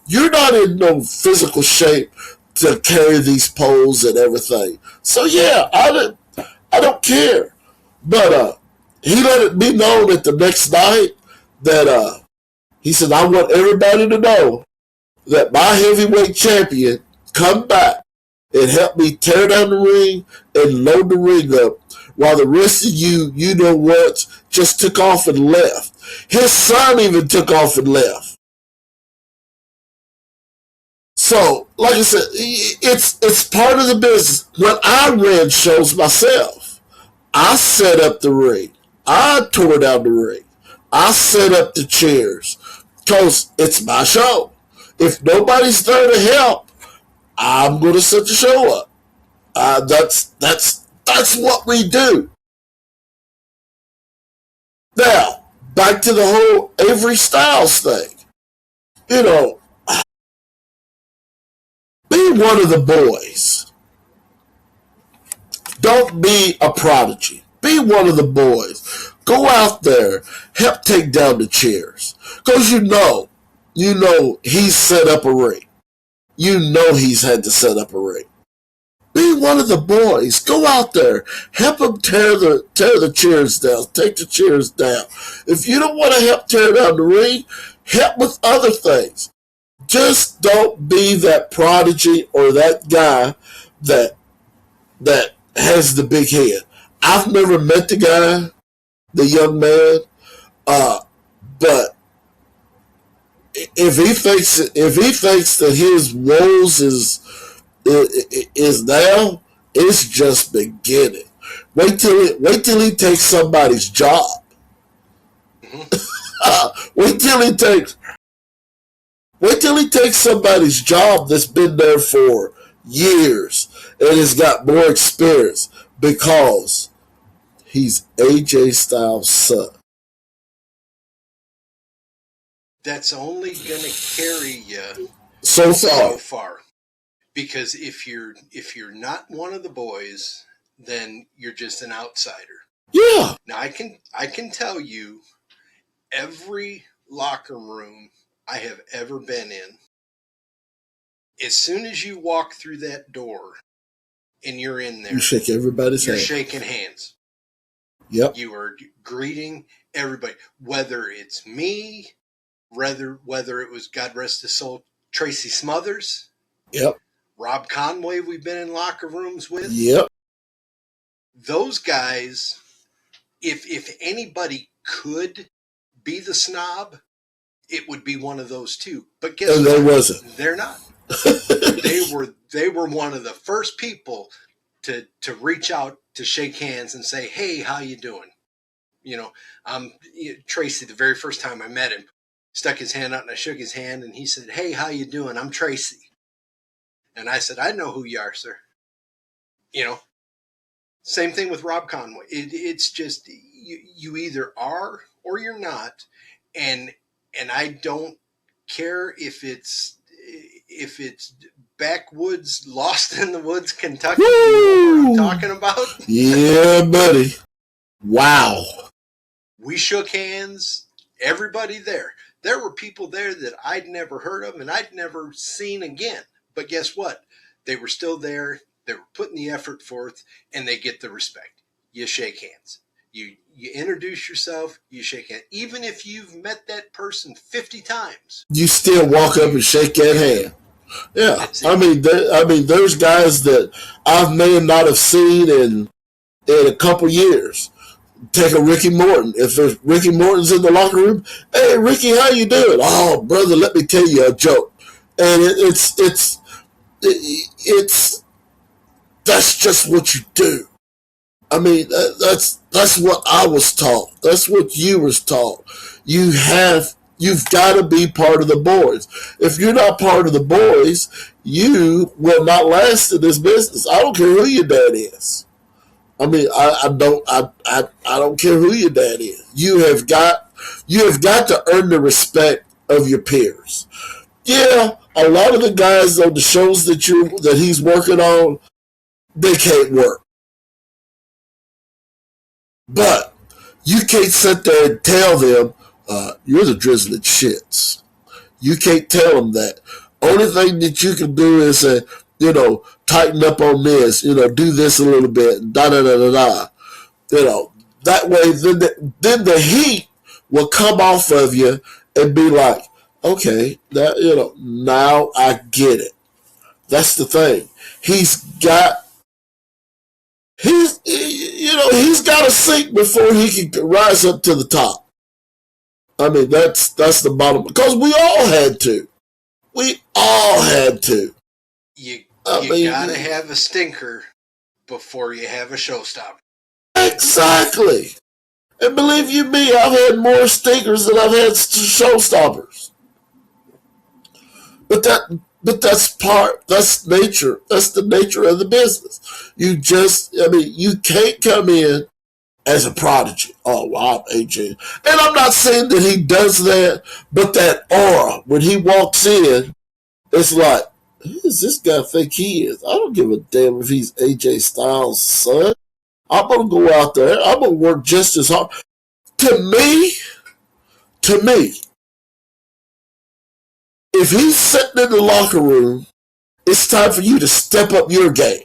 You're not in no physical shape to carry these poles and everything. So yeah, I don't care." But he let it be known that the next night that he said, "I want everybody to know that my heavyweight champion come back and help me tear down the ring and load the ring up, while the rest of you know what, just took off and left." His son even took off and left. So, like I said, it's part of the business. When I ran shows myself, I set up the ring. I tore down the ring. I set up the chairs because it's my show. If nobody's there to help, I'm going to set the show up. That's what we do. Now, back to the whole Avery Styles thing. You know, be one of the boys. Don't be a prodigy. Be one of the boys. Go out there, help take down the chairs. Because you know he's set up a ring. You know he's had to set up a ring. Be one of the boys. Go out there. Help him tear the chairs down. Take the chairs down. If you don't want to help tear down the ring, help with other things. Just don't be that prodigy or that guy that has the big head. I've never met the guy, the young man, but if he thinks that his woes is now, it's just beginning. Wait till he takes somebody's job. Wait till he takes wait till he takes somebody's job that's been there for years and has got more experience because he's AJ Styles' son. That's only going to carry you So so far, far. Because if you're not one of the boys, then you're just an outsider. yeah, Now I can tell you every locker room I have ever been in, as soon as you walk through that door, and you're in You there. shake everybody's You're hand. shaking hands. Yep. You are greeting everybody, whether it's me, whether it was, God rest his soul, Tracy Smothers, Yep. Rob Conway. We've been in locker rooms with Yep. those guys. If anybody could be the snob, it would be one of those two. But guess And what? there wasn't. They're not. They were one of the first people to reach out, to shake hands and say, "Hey, how you doing?" You know, Tracy. The very first time I met him, stuck his hand out and I shook his hand and he said, "Hey, how you doing? I'm Tracy." And I said, "I know who you are, sir." You know, same thing with Rob Conway. It's just you either are or you're not, and I don't care if it's backwoods, lost in the woods, Kentucky. Woo! You know what I'm talking about? Yeah, buddy. Wow. We shook hands. Everybody there. There were people there that I'd never heard of and I'd never seen again. But guess what? They were still there. They were putting the effort forth, and they get the respect. You shake hands. You introduce yourself. You shake hands. Even if you've met that person 50 times, You still walk up and shake that hand. Yeah, that's it. I mean, there's guys that I may not have seen in a couple years. Take a Ricky Morton. If there's Ricky Morton's in the locker room, hey Ricky, how you doing? Oh brother, let me tell you a joke. And it's that's just what you do. I mean, that's what I was taught. That's what you was taught. You've got to be part of the boys. If you're not part of the boys, you will not last in this business. I don't care who your dad is. I mean, I don't care who your dad is. You have got to earn the respect of your peers. Yeah, a lot of the guys on the shows that he's working on, they can't work. But you can't sit there and tell them, you're the drizzling shits. You can't tell them that. Only thing that you can do is say, tighten up on this, do this a little bit, da da da da da. That way then the heat will come off of you and be like, okay, now I get it. That's the thing. He's got to sink before he can rise up to the top. I mean, that's the bottom, because we all had to. We all had to. You gotta have a stinker before you have a showstopper. Exactly. And believe you me, I've had more stinkers than I've had showstoppers. That's nature. That's the nature of the business. You can't come in as a prodigy. Oh, wow, AJ. And I'm not saying that he does that, but that aura, when he walks in, it's like, who does this guy think he is? I don't give a damn if he's AJ Styles' son. I'm going to go out there. I'm going to work just as hard. To me, if he's sitting in the locker room, it's time for you to step up your game.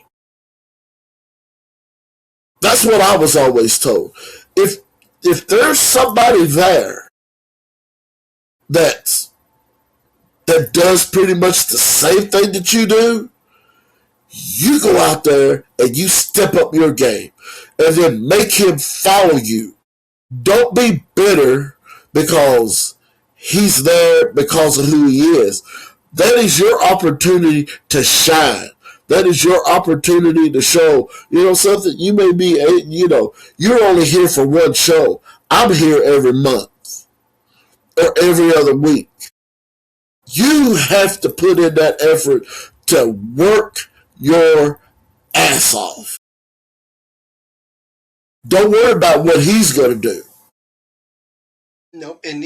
That's what I was always told. If there's somebody there that does pretty much the same thing that you do, you go out there and you step up your game and then make him follow you. Don't be bitter because he's there because of who he is. That is your opportunity to shine. That is your opportunity to show, something. You may be, you're only here for one show. I'm here every month or every other week. You have to put in that effort to work your ass off. Don't worry about what he's going to do. No, and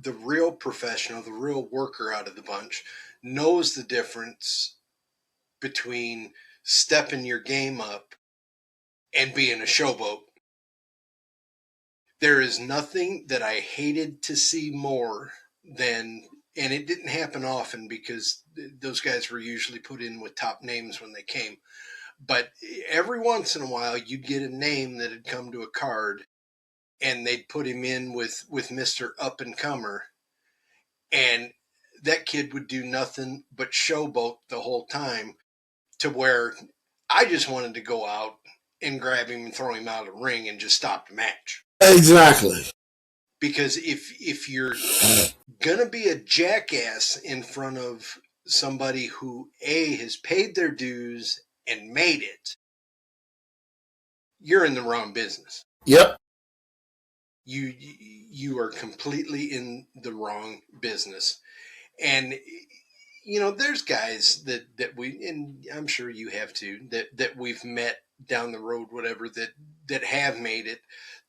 the real professional, the real worker out of the bunch, knows the difference between stepping your game up and being a showboat. There is nothing that I hated to see more than And it didn't happen often because those guys were usually put in with top names when they came. But every once in a while, you'd get a name that had come to a card, and they'd put him in with Mister Up and Comer, and that kid would do nothing but showboat the whole time, to where I just wanted to go out and grab him and throw him out of the ring and just stop the match. Exactly. Because if you're gonna be a jackass in front of somebody who has paid their dues and made it, you're in the wrong business. Yep. You are completely in the wrong business. And there's guys that we, and I'm sure you have too, that we've met down the road, whatever, that have made it,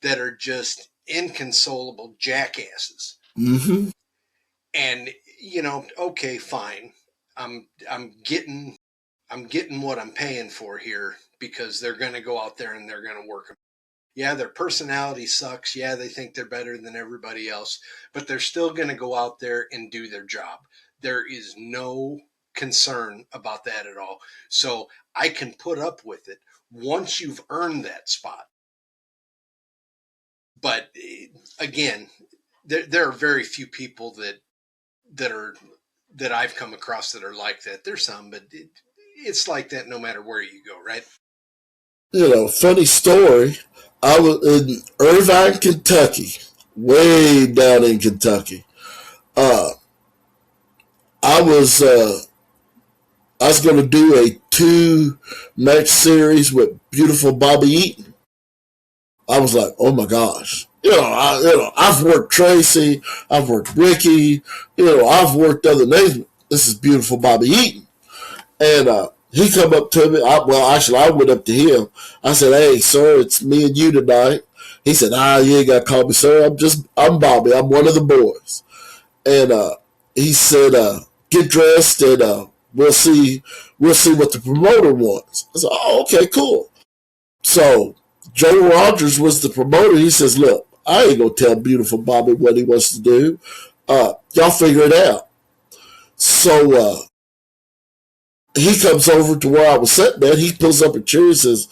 that are just inconsolable jackasses. Mm-hmm. And okay, fine. I'm getting what I'm paying for here, because they're going to go out there and they're going to work. Yeah, their personality sucks. Yeah, they think they're better than everybody else, but they're still going to go out there and do their job. There is no concern about that at all. So I can put up with it once you've earned that spot. But again, there are very few people that I've come across that are like that. There's some, but it's like that no matter where you go, right? Funny story. I was in Irvine, Kentucky, way down in Kentucky. Uh, I was going to do a 2-match series with beautiful Bobby Eaton. I was like, oh my gosh. I've worked Tracy, I've worked Ricky, I've worked other names. This is beautiful Bobby Eaton. And he come up to me. I went up to him. I said, hey, sir, it's me and you tonight. He said, you ain't got to call me sir. I'm Bobby. I'm one of the boys. And he said, get dressed and we'll see what the promoter wants. I said, oh, okay, cool. So Joe Rogers was the promoter. He says, look, I ain't going to tell beautiful Bobby what he wants to do. Y'all figure it out. So he comes over to where I was sitting at. He pulls up a chair and says,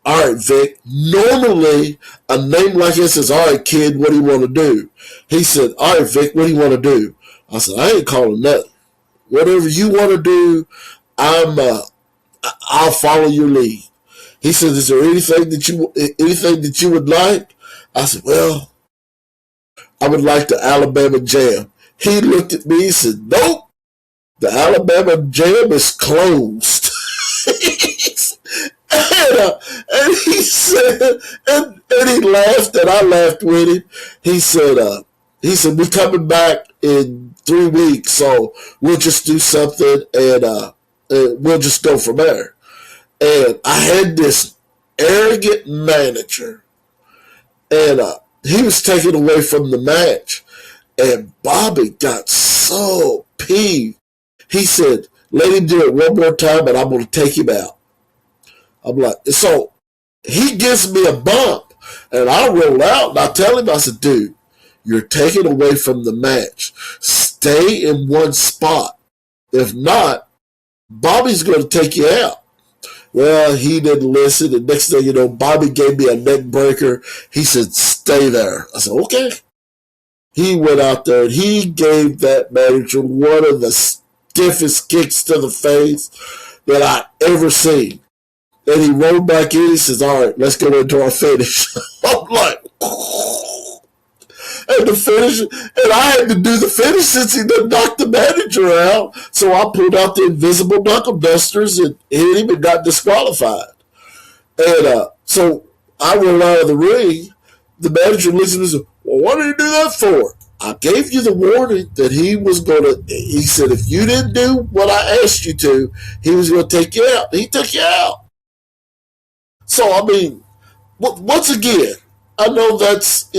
all right, Vic, normally a name like this says, all right, kid, what do you want to do? He said, all right, Vic, what do you want to do? I said, I ain't calling nothing. Whatever you want to do, I'll follow your lead. He said, is there anything that you would like? I said, well, I would like the Alabama Jam. He looked at me and said, nope. The Alabama Jam is closed. and he said, and he laughed, and I laughed with him. He said, we're coming back in 3 weeks, so we'll just do something, and we'll just go from there. And I had this arrogant manager, and he was taken away from the match, and Bobby got so peeved. He said, let him do it one more time and I'm going to take him out. I'm like, so he gives me a bump and I roll out and I tell him, I said, dude, you're taken away from the match. Stay in one spot. If not, Bobby's going to take you out. Well, he didn't listen. And next thing you know, Bobby gave me a neck breaker. He said, stay there. I said, okay. He went out there and he gave that manager one of the stiffest kicks to the face that I ever seen. And he rolled back in. He says, all right, let's go into our finish. I'm like, and the finish, and I had to do the finish since he done knocked the manager out. So I pulled out the invisible knuckle dusters and hit him and got disqualified. And so I rolled out of the ring. The manager looks at me and says, well, what did you do that for? I gave you the warning that he was going to, he said, if you didn't do what I asked you to, he was going to take you out. He took you out. So, I mean, once again, I know that's,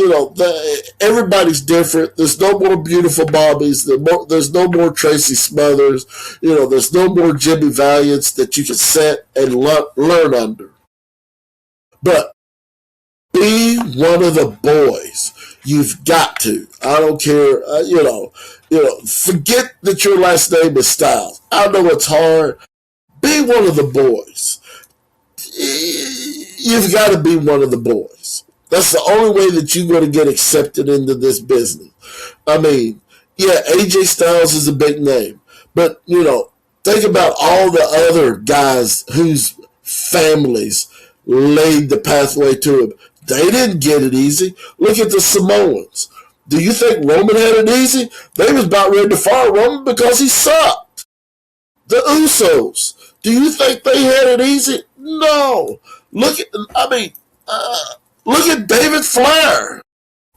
everybody's different. There's no more beautiful Bobbies. There's no more Tracy Smothers. There's no more Jimmy Valiants that you can set and learn under. But be one of the boys. You've got to. I don't care. Forget that your last name is Styles. I know it's hard. Be one of the boys. You've got to be one of the boys. That's the only way that you're going to get accepted into this business. I mean, yeah, AJ Styles is a big name, but think about all the other guys whose families laid the pathway to him. They didn't get it easy. Look at the Samoans. Do you think Roman had it easy? They was about ready to fire Roman because he sucked. The Usos. Do you think they had it easy? No. Look at David Flair.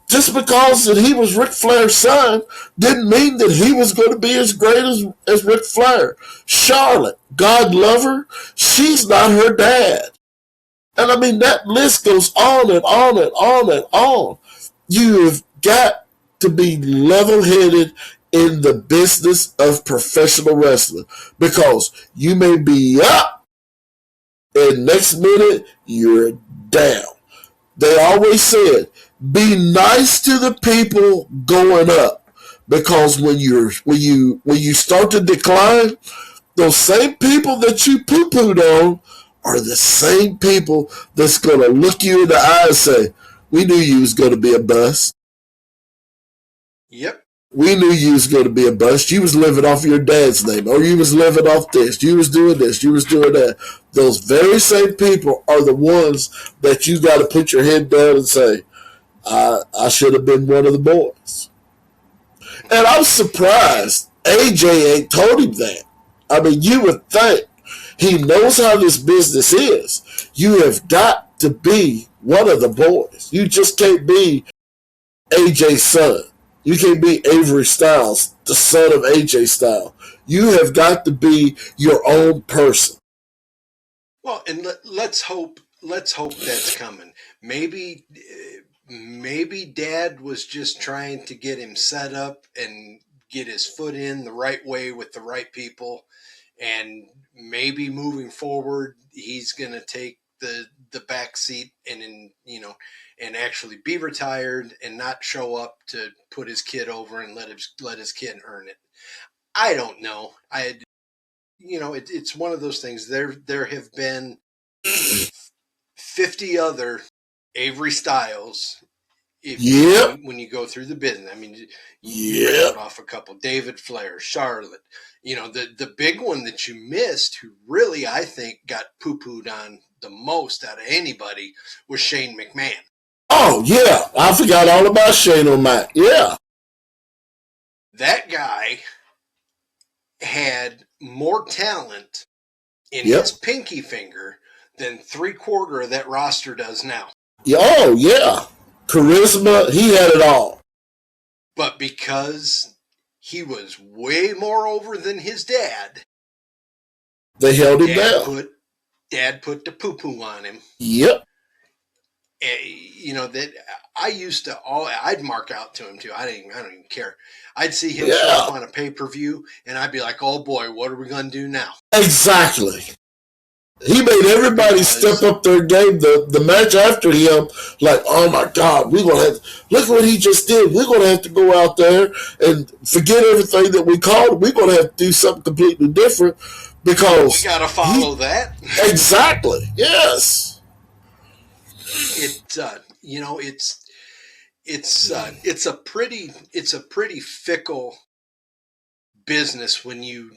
Just because that he was Ric Flair's son didn't mean that he was going to be as great as Ric Flair. Charlotte, God love her, she's not her dad. And I mean, that list goes on and on and on and on. You have got to be level-headed in the business of professional wrestling, because you may be up and next minute you're down. They always said, be nice to the people going up, because when you start to decline, those same people that you poo-pooed on are the same people that's going to look you in the eye and say, we knew you was going to be a bust. Yep. We knew you was going to be a bust. You was living off your dad's name, or you was living off this. You was doing this. You was doing that. Those very same people are the ones that you got to put your head down and say, I should have been one of the boys. And I'm surprised AJ ain't told him that. I mean, you would think he knows how this business is. You have got to be one of the boys. You just can't be AJ's son. You can't be Avery Styles, the son of AJ Styles. You have got to be your own person. Well, and let's hope that's coming. Maybe Dad was just trying to get him set up and get his foot in the right way with the right people, and maybe moving forward he's going to take the back seat and actually be retired and not show up to put his kid over and let his kid earn it. I don't know. It's one of those things. There have been 50 other Avery Styles. When you go through the business, I mean, you cut off a couple. David Flair, Charlotte. The big one that you missed, who really I think got poo-pooed on the most out of anybody, was Shane McMahon. Oh yeah, I forgot all about Shane O'Mac. Yeah, that guy had more talent in his pinky finger than 3/4 of that roster does now. Oh yeah, charisma, he had it all. But because he was way more over than his dad, they held him down. Dad put the poo-poo on him. Yep. That I'd mark out to him too. I don't even care. I'd see him show up on a pay-per-view and I'd be like, oh boy, what are we going to do now? Exactly. He made everybody step up their game. The match after him, like, oh my God, we're going to have to, look what he just did. We're going to have to go out there and forget everything that we called. We're going to have to do something completely different, because we got to follow that. Exactly. Yes. It's a pretty fickle business when you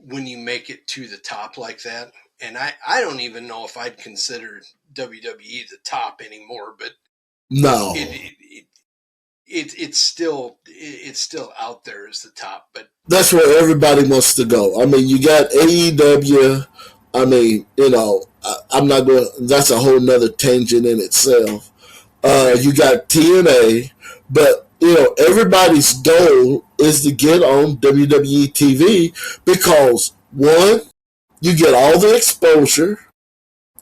make it to the top like that. And I don't even know if I'd consider WWE the top anymore, but no, it's still out there as the top. But that's where everybody wants to go. I mean, you got AEW. I mean, I'm not going. That's a whole nother tangent in itself. You got TNA, but everybody's goal is to get on WWE TV, because one, you get all the exposure.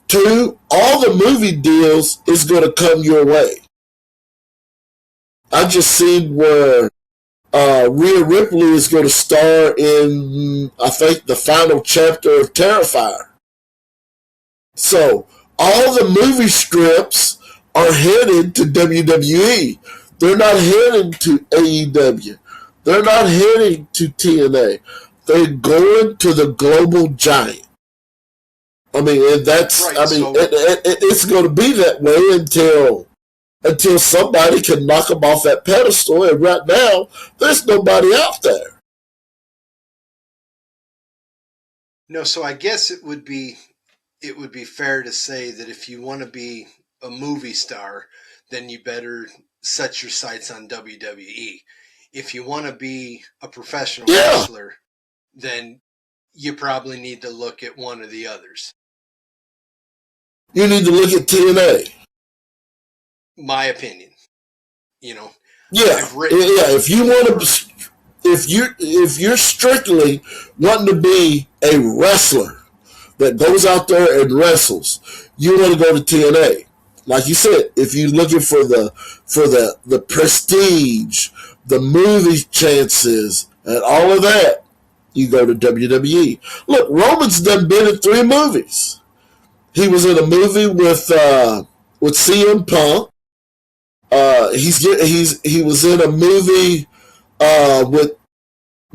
Two, all the movie deals is going to come your way. I just seen where Rhea Ripley is going to star in, I think, the final chapter of Terrifier. So all the movie scripts are headed to WWE. They're not heading to AEW. They're not heading to TNA. They're going to the global giant. I mean, and that's. Right, I mean, so it's going to be that way until somebody can knock them off that pedestal. And right now, there's nobody out there. no, so I guess it would be fair to say that if you want to be a movie star, then you better set your sights on WWE. If you want to be a professional Yeah, wrestler, then you probably need to look at one of the others. you need to look at TNA. My opinion. You know, Yeah, I've written yeah. If you want to, if you're strictly wanting to be a wrestler that goes out there and wrestles, you want to go to TNA. Like you said, if you're looking for the prestige, the movie chances, and all of that, you go to WWE. Look, Roman's done been in 3 movies. He was in a movie with CM Punk. He was in a movie with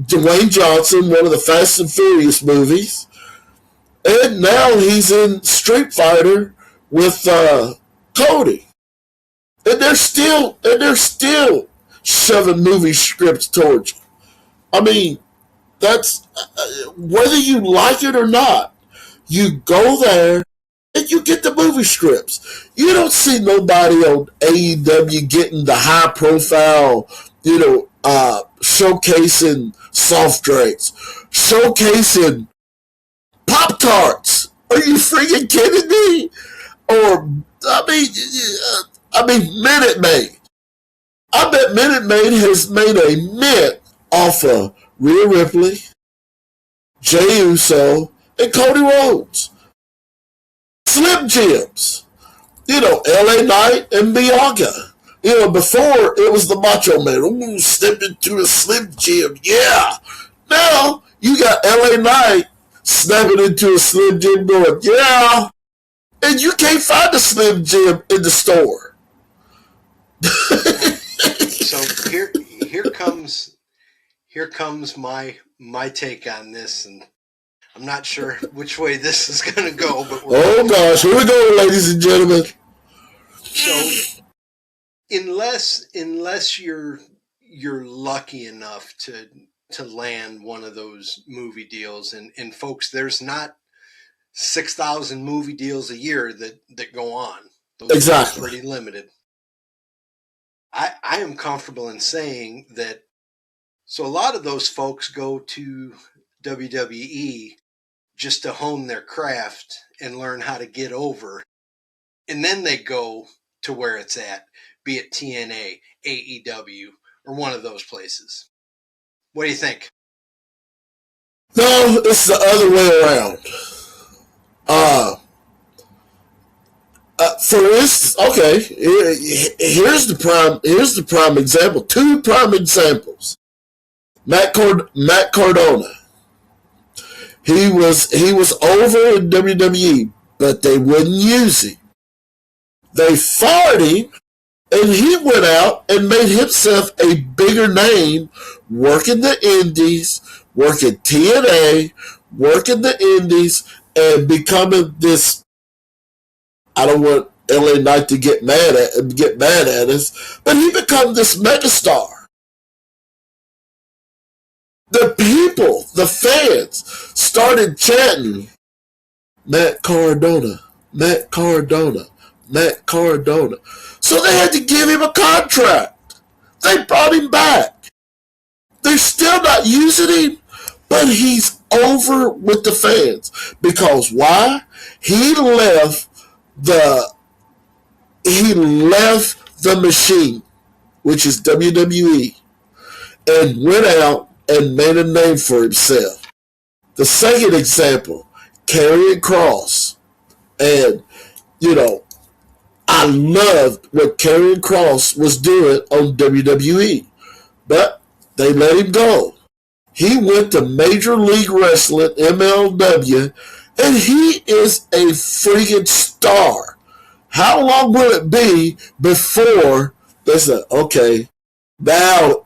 Dwayne Johnson, one of the Fast and Furious movies, and now he's in Street Fighter with Cody, and they're still shoving movie scripts towards you. I mean, that's whether you like it or not, you go there and you get the movie scripts. You don't see nobody on AEW getting the high profile, showcasing soft drinks, showcasing Pop Tarts. Are you freaking kidding me? Or Minute Maid. I bet Minute Maid has made a mint off of Rhea Ripley, Jey Uso, and Cody Rhodes. Slim Jims. LA Knight and Bianca. Before it was the Macho Man. Ooh, step into a Slim Jim. Yeah. Now you got LA Knight snapping into a Slim Jim going, yeah. And you can't find a Slim Jim in the store. so here comes my take on this, and I'm not sure which way this is going to go, but oh gosh, here we go, ladies and gentlemen. So unless you're lucky enough to land one of those movie deals, and folks, there's not 6,000 movie deals a year that go on. Those exactly. are pretty limited. I am comfortable in saying that. So a lot of those folks go to WWE just to hone their craft and learn how to get over, and then they go to where it's at, be it TNA, AEW, or one of those places. What do you think? No, it's the other way around. For instance, okay, here's the prime example. 2 prime examples. Matt Cardona. He was over in WWE, but they wouldn't use him. They fired him, and he went out and made himself a bigger name, working the indies, working TNA, working the indies, and becoming this. I don't want LA Knight to get mad at us, but he became this megastar. The people, the fans, started chanting, Matt Cardona, Matt Cardona, Matt Cardona. So they had to give him a contract. They brought him back. They're still not using him, but he's over with the fans. Because why? He left the machine, which is WWE, and went out and made a name for himself. The second example, Karrion Kross. And, I loved what Karrion Kross was doing on WWE, but they let him go. He went to Major League Wrestling, MLW, and he is a freaking star. How long will it be before They said, okay, now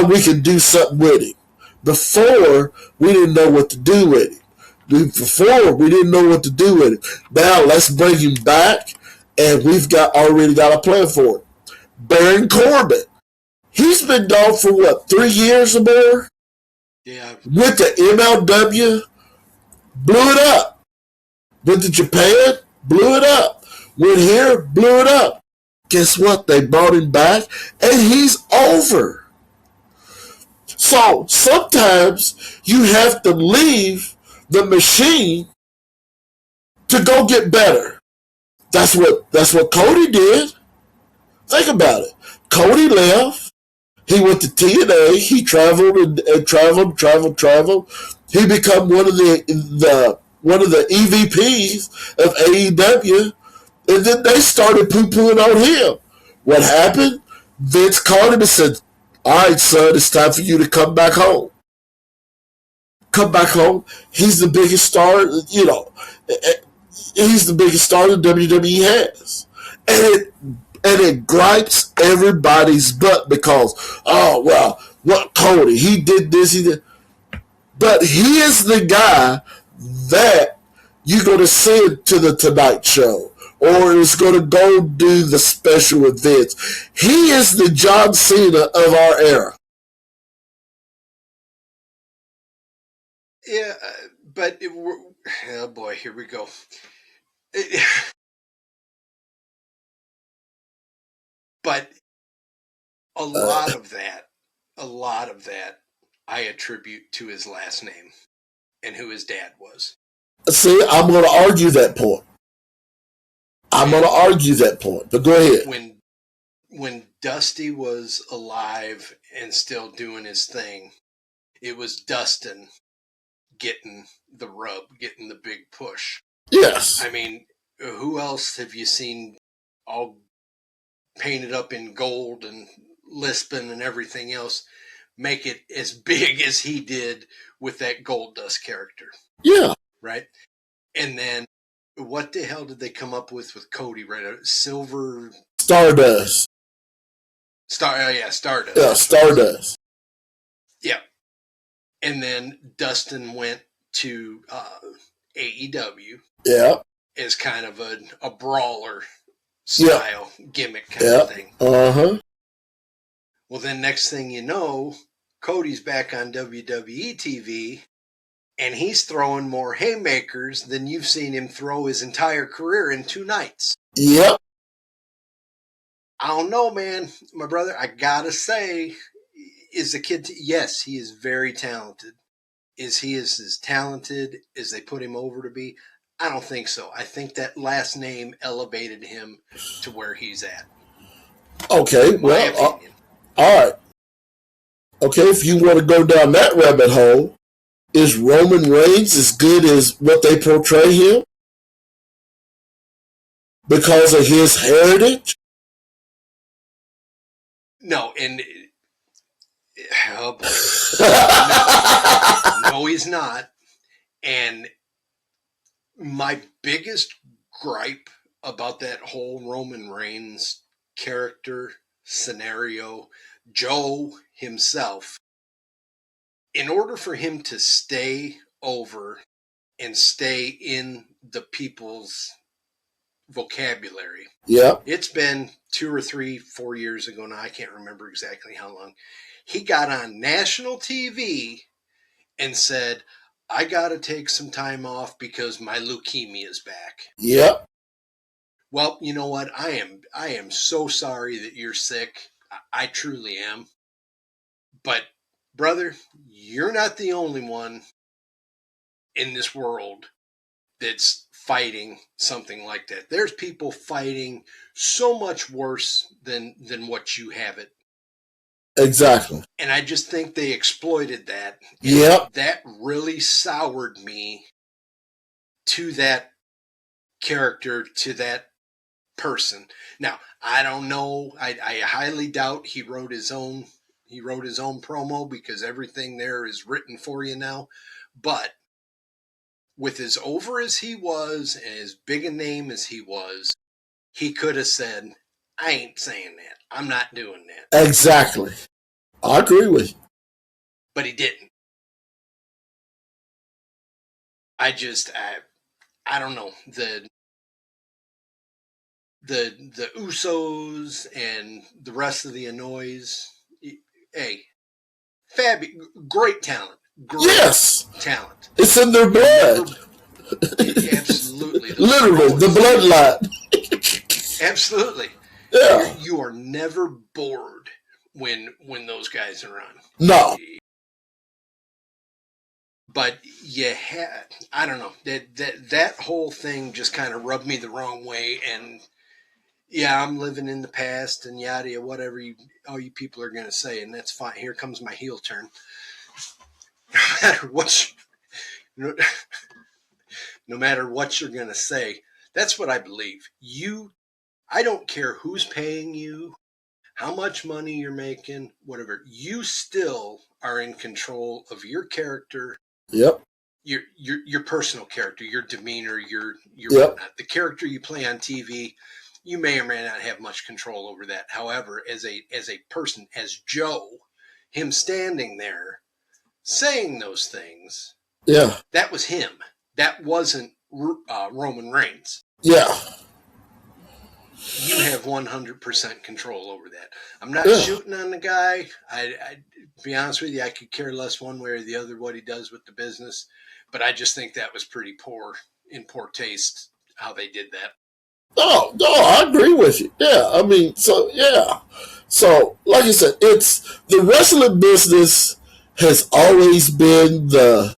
we can do something with him. Before, we didn't know what to do with him. Before, we didn't know what to do with him. Now, let's bring him back, and we've already got a plan for it. Baron Corbin. He's been gone for what, 3 years or more? Yeah. Went to MLW, blew it up. Went to Japan, blew it up. Went here, blew it up. Guess what? They brought him back, and he's over. So sometimes you have to leave the machine to go get better. That's what Cody did. Think about it. Cody left. He went to TNA. He traveled and traveled. He became one of the EVPs of AEW, and then they started poo-pooing on him. What happened? Vince called him and said, "All right, son, it's time for you to come back home." Come back home. He's the biggest star, he's the biggest star that WWE has. And it gripes everybody's butt because, oh, well, what Cody, he did this, he did. But he is the guy that you're going to send to the Tonight Show or is going to go do the special events. He is the John Cena of our era. Yeah, but oh boy, here we go. But a lot of that, I attribute to his last name and who his dad was. See, I'm going to argue that point. But go ahead. When Dusty was alive and still doing his thing, it was Dustin getting the rub, getting the big push. Yes. I mean, who else have you seen all painted up in gold and lisping and everything else make it as big as he did with that Gold Dust character? Yeah. Right? And then what the hell did they come up with Cody, right? Silver... Stardust. Stardust. Yeah, Stardust. Yeah. And then Dustin went to AEW. Yeah. As kind of a brawler style gimmick kind of thing. Uh-huh. Well, then next thing you know, Cody's back on WWE TV, and he's throwing more haymakers than you've seen him throw his entire career in 2 nights. Yep. I don't know, man. My brother, I gotta say, is the kid... yes, he is very talented. Is he as talented as they put him over to be? I don't think so. I think that last name elevated him to where he's at. Okay, well, all right. Okay, if you want to go down that rabbit hole, is Roman Reigns as good as what they portray him? Because of his heritage? No, and... oh boy. No, he's not. And my biggest gripe about that whole Roman Reigns character scenario, Joe himself, in order for him to stay over and stay in the people's vocabulary. Yeah. It's been 2 or 3, 4 years ago now. I can't remember exactly how long. He got on national TV and said, I got to take some time off because my leukemia is back. Yep. Well, you know what? I am so sorry that you're sick. I truly am. But, brother, you're not the only one in this world that's fighting something like that. There's people fighting so much worse than what you have it. Exactly. And I just think they exploited that. Yep. That really soured me to that character, to that person. Now, I don't know. I highly doubt he wrote his own promo because everything there is written for you now. But with as over as he was and as big a name as he was, he could have said, I ain't saying that. I'm not doing that. Exactly. I agree with you. But he didn't. I don't know. The Usos and the rest of the Anoys. Hey, great talent. Great Yes. talent. It's in their blood. Absolutely. Literally, the bloodline. Absolutely. Yeah. You are never bored when those guys are on. No. But I don't know, that whole thing just kind of rubbed me the wrong way. And yeah, I'm living in the past and yada, whatever all you people are going to say, and that's fine. Here comes my heel turn. No matter what you, no matter what you're going to say, that's what I believe. I don't care who's paying you, how much money you're making, whatever. You still are in control of your character, Yep. your personal character, your demeanor, your Yep. whatnot. The character you play on TV, you may or may not have much control over that. However, as a person, as Joe, him standing there saying those things, Yeah. that was him. That wasn't Roman Reigns. Yeah. You have 100% control over that. I'm not Yeah. shooting on the guy. I be honest with you, I could care less one way or the other what he does with the business, but I just think that was pretty poor taste how they did that. Oh, no, I agree with you. Yeah. I mean, so, yeah. So, like you said, it's the wrestling business has always been the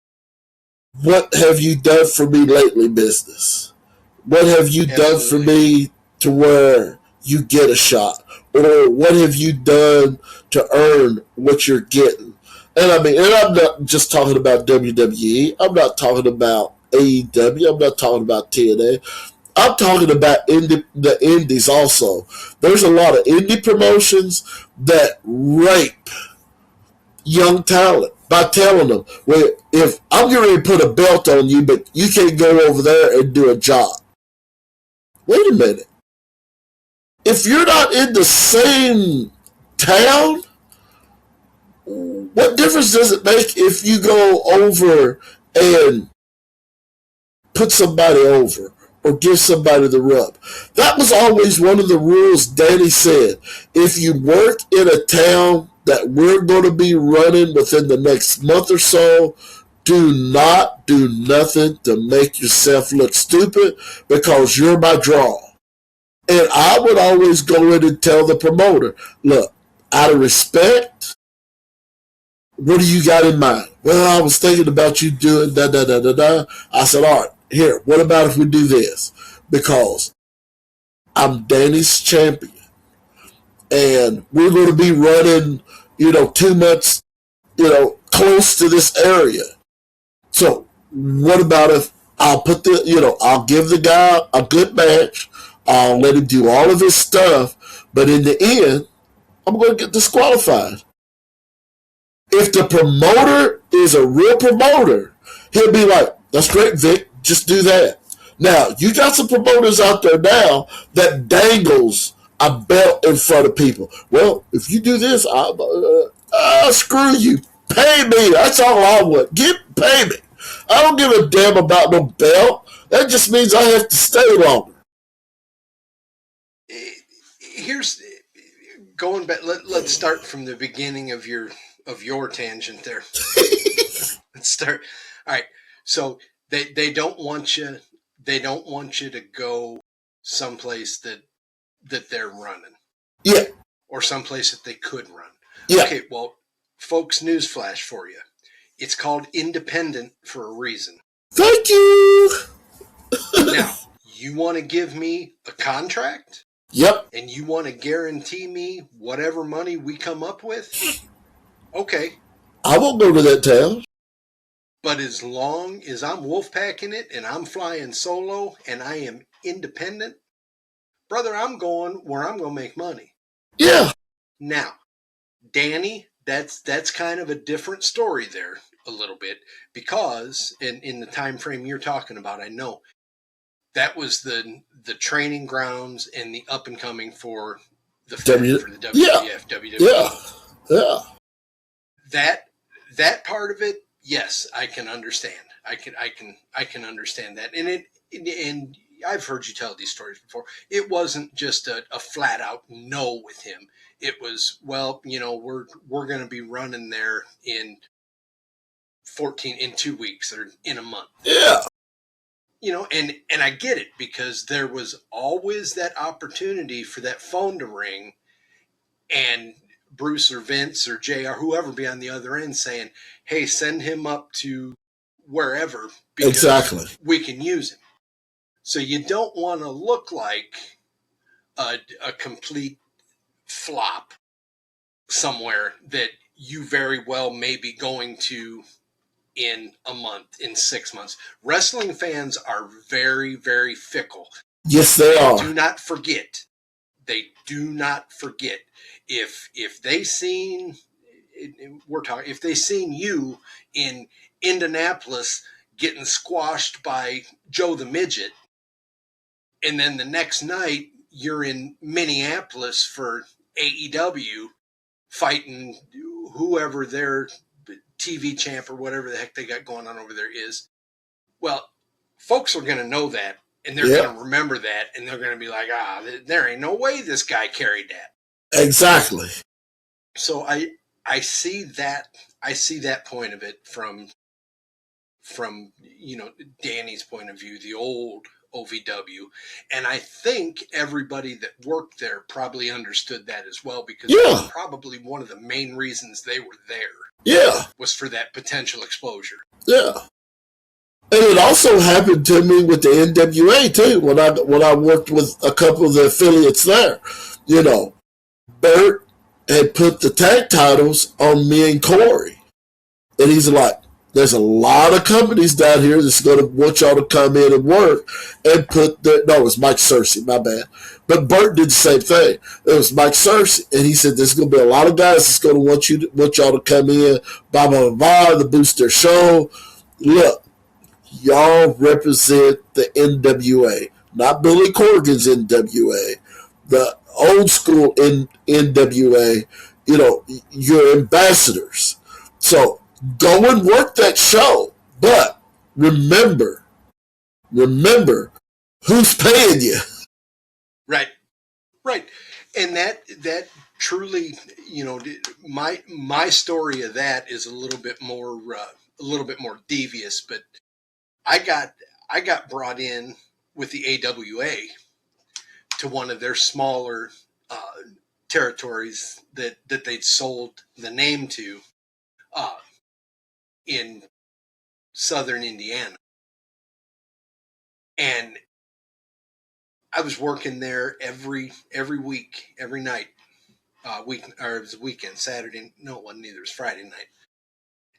what have you done for me lately business. What have you done for Absolutely. me to where you get a shot? Or what have you done to earn what you're getting? And I mean, and I'm not just talking about WWE. I'm not talking about AEW. I'm not talking about TNA. I'm talking about the indies also. There's a lot of indie promotions that rape young talent by telling them, well, if I'm getting ready to put a belt on you, but you can't go over there and do a job. Wait a minute. If you're not in the same town, what difference does it make if you go over and put somebody over or give somebody the rub? That was always one of the rules Danny said. If you work in a town that we're going to be running within the next month or so, do not do nothing to make yourself look stupid because you're my draw. And I would always go in and tell the promoter, look, out of respect, what do you got in mind? Well, I was thinking about you doing da da da da da. I said, all right, here, what about if we do this? Because I'm Danny's champion and we're going to be running, 2 months, close to this area. So what about if I'll give the guy a good match. I'll let him do all of his stuff. But in the end, I'm going to get disqualified. If the promoter is a real promoter, he'll be like, that's great, Vic, just do that. Now, you got some promoters out there now that dangles a belt in front of people. Well, if you do this, screw you. Pay me. That's all I want. Pay me. I don't give a damn about no belt. That just means I have to stay longer. Here's going back. Let's start from the beginning of your tangent there. Let's start. All right. So they don't want you. They don't want you to go someplace that they're running. Yeah. Or someplace that they could run. Yeah. Okay. Well, folks, newsflash for you. It's called independent for a reason. Thank you. Now, you want to give me a contract? Yep. And you want to guarantee me whatever money we come up with? Okay. I won't go to that town. But as long as I'm wolfpacking it and I'm flying solo and I am independent, brother, I'm going where I'm going to make money. Yeah. Now, Danny, that's kind of a different story there a little bit because in the time frame you're talking about, I know that was the training grounds and the up and coming for the W. Fed, for the Yeah, WWF, yeah, WWE. yeah. That part of it, yes, I can understand. I can understand that. And I've heard you tell these stories before. It wasn't just a flat out no with him. It was, well, we're going to be running there in 2 weeks or in a month. Yeah, And I get it, because there was always that opportunity for that phone to ring, and Bruce or Vince or JR, whoever, be on the other end saying, hey, send him up to wherever, because exactly. we can use him. So you don't want to look like a complete flop somewhere that you very well may be going to in a month, in 6 months. Wrestling fans are very, very fickle. Yes, they are. Do not forget. They do not forget. If they seen if they seen you in Indianapolis getting squashed by Joe the Midget, and then the next night you're in Minneapolis for AEW fighting whoever their TV champ or whatever the heck they got going on over there is, well, folks are going to know that, and they're going to remember that, and they're going to be like, there ain't no way this guy carried that. Exactly. So I see that point of it from Danny's point of view, the old OVW, and I think everybody that worked there probably understood that as well, because that was probably one of the main reasons they were there. Yeah, was for that potential exposure. Yeah. And it also happened to me with the NWA too, when I worked with a couple of the affiliates there. Bert had put the tag titles on me and Corey. And he's like, there's a lot of companies down here that's going to want y'all to come in and work and no, it was Mike Cersei, my bad. But Bert did the same thing. It was Mike Cersei, and he said there's going to be a lot of guys that's going to want y'all to come in, blah, blah, blah, to boost their show. Look, y'all represent the NWA, not Billy Corgan's NWA, the old school NWA, your ambassadors. So go and work that show, but remember who's paying you. Right. And that truly, my story of that is a little bit more devious, but I got brought in with the AWA to one of their smaller territories that they'd sold the name to in southern Indiana. And I was working there every week, every night, or it was a weekend, Saturday. No, it wasn't either. It was Friday night.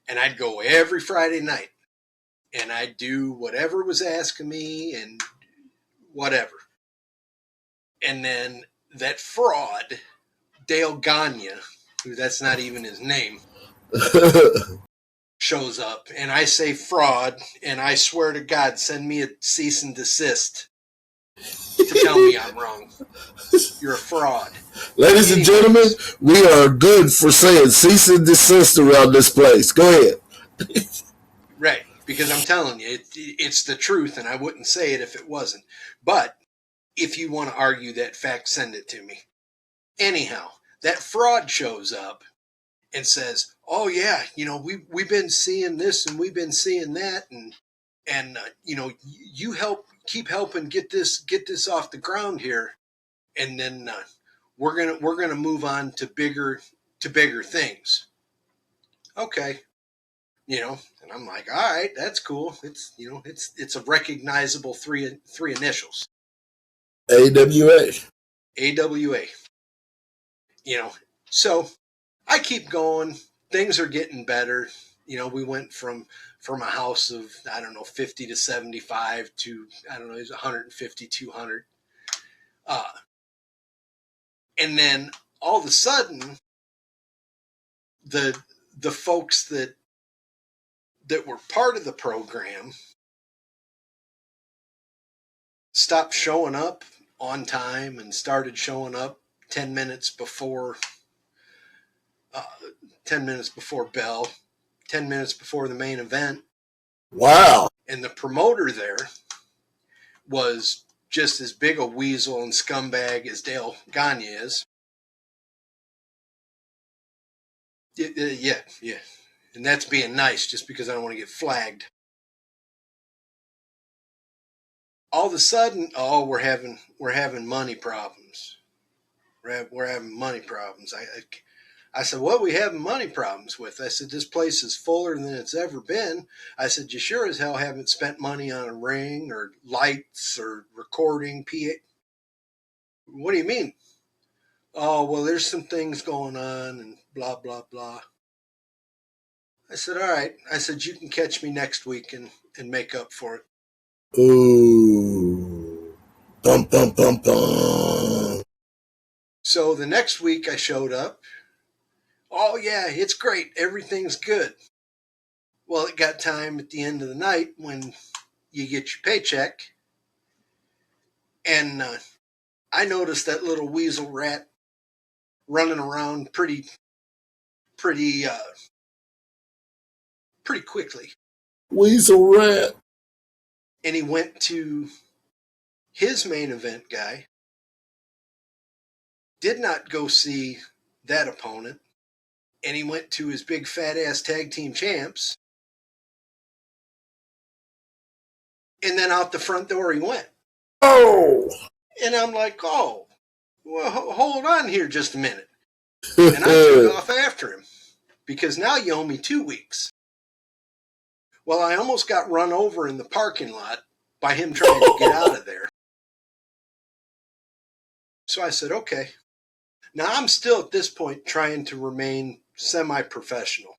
And I'd go every Friday night, and I'd do whatever was asking me and whatever. And then that fraud, Dale Gagne, who that's not even his name, shows up, and I say fraud, and I swear to God, send me a cease and desist to tell me I'm wrong. You're a fraud. Ladies and gentlemen, we are good for saying cease and desist around this place. Go ahead. Right, because I'm telling you, it's the truth, and I wouldn't say it if it wasn't. But if you want to argue that fact, send it to me. Anyhow, that fraud shows up and says, "Oh yeah, we've been seeing this and we've been seeing that, and you keep helping get this off the ground here, and then we're gonna move on to bigger things." Okay, and I'm like, all right, that's cool. It's a recognizable three initials. AWA. AWA. So I keep going. Things are getting better. We went from a house of, I don't know, 50 to 75 to, I don't know, it was 150, 200. And then all of a sudden, the folks that were part of the program stopped showing up on time and started showing up 10 minutes before uh, 10 minutes before bell, 10 minutes before the main event. Wow. And the promoter there was just as big a weasel and scumbag as Dale Gagne is. Yeah. And that's being nice just because I don't want to get flagged. All of a sudden, oh, we're having money problems. We're having money problems. I said, what are we having money problems with? I said, this place is fuller than it's ever been. I said, you sure as hell haven't spent money on a ring or lights or recording, PA. What do you mean? Oh, well, there's some things going on and blah, blah, blah. I said, all right. I said, you can catch me next week and make up for it. Ooh. Bum, bum, bum, bum. So the next week I showed up. Oh, yeah, it's great. Everything's good. Well, it got time at the end of the night when you get your paycheck. And I noticed that little weasel rat running around pretty quickly. Weasel rat. And he went to his main event guy, did not go see that opponent, and he went to his big fat ass tag team champs, and then out the front door he went. Oh. And I'm like, oh, well, hold on here just a minute. And I took off after him because now you owe me 2 weeks. Well, I almost got run over in the parking lot by him trying to get out of there. So I said, okay. Now I'm still at this point trying to remain semi-professional.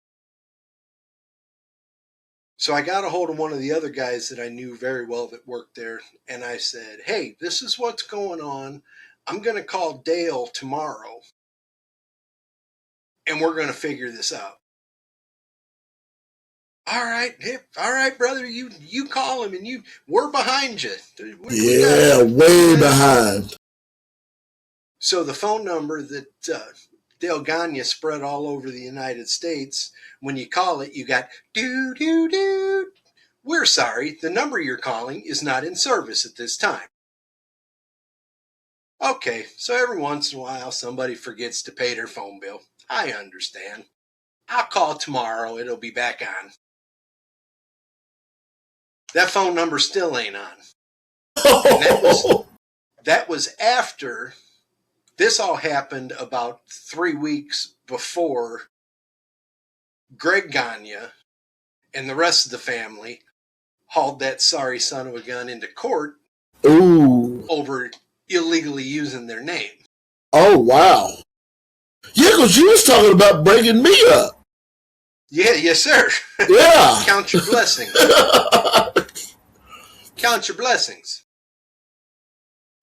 So I got a hold of one of the other guys that I knew very well that worked there, and I said, hey, this is what's going on. I'm going to call Dale tomorrow, and we're going to figure this out. All right, brother, you call him, and we're behind you. Yeah, way behind. So the phone number that Dale Gagne spread all over the United States, when you call it, you got doo. We're sorry, the number you're calling is not in service at this time. Okay, so every once in a while somebody forgets to pay their phone bill. I understand. I'll call tomorrow, it'll be back on. That phone number still ain't on. And that was after. This all happened about 3 weeks before Greg Gagne and the rest of the family hauled that sorry son of a gun into court. Ooh. Over illegally using their name. Oh, wow. Yeah, because you was talking about breaking me up. Yeah, yes, sir. Yeah. Count your blessings. Count your blessings.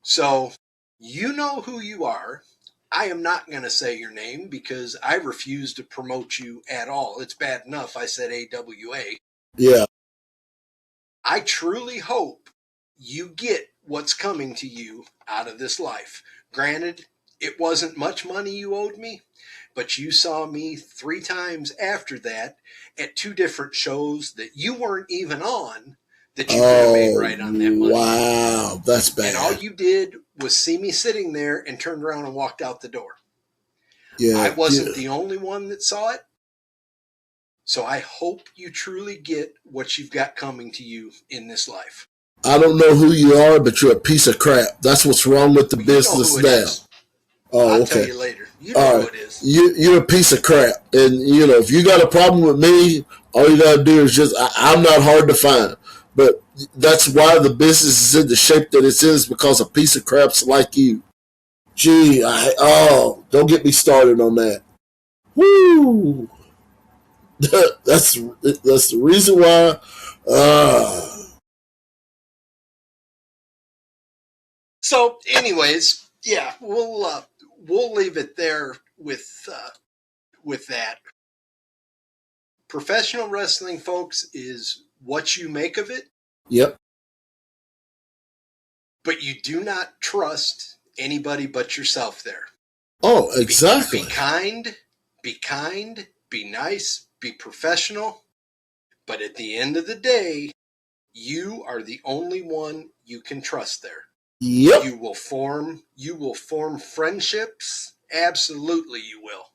So, you know who you are. I am not going to say your name because I refuse to promote you at all. It's bad enough I said AWA. Yeah. I truly hope you get what's coming to you out of this life. Granted, it wasn't much money you owed me, but you saw me 3 times after that at 2 different shows that you weren't even on that you could have made right on that money. Wow, that's bad. And all you did was see me sitting there and turned around and walked out the door. Yeah, I wasn't the only one that saw it. So I hope you truly get what you've got coming to you in this life. I don't know who you are, but you're a piece of crap. That's what's wrong with the business now. Is. Oh, I'll okay. tell you later. You know who it is. You're a piece of crap. And, if you got a problem with me, all you got to do is just, I'm not hard to find. But that's why the business is in the shape that it's in, is because of piece of craps like you. Gee, don't get me started on that. Woo! That's the reason why. So, anyways, yeah, we'll leave it there with that. Professional wrestling, folks, is what you make of it. Yep. but you do not trust anybody but yourself there. Oh, exactly. Be kind, be nice, be professional. But at the end of the day, you are the only one you can trust there. Yep. You will form friendships. Absolutely you will.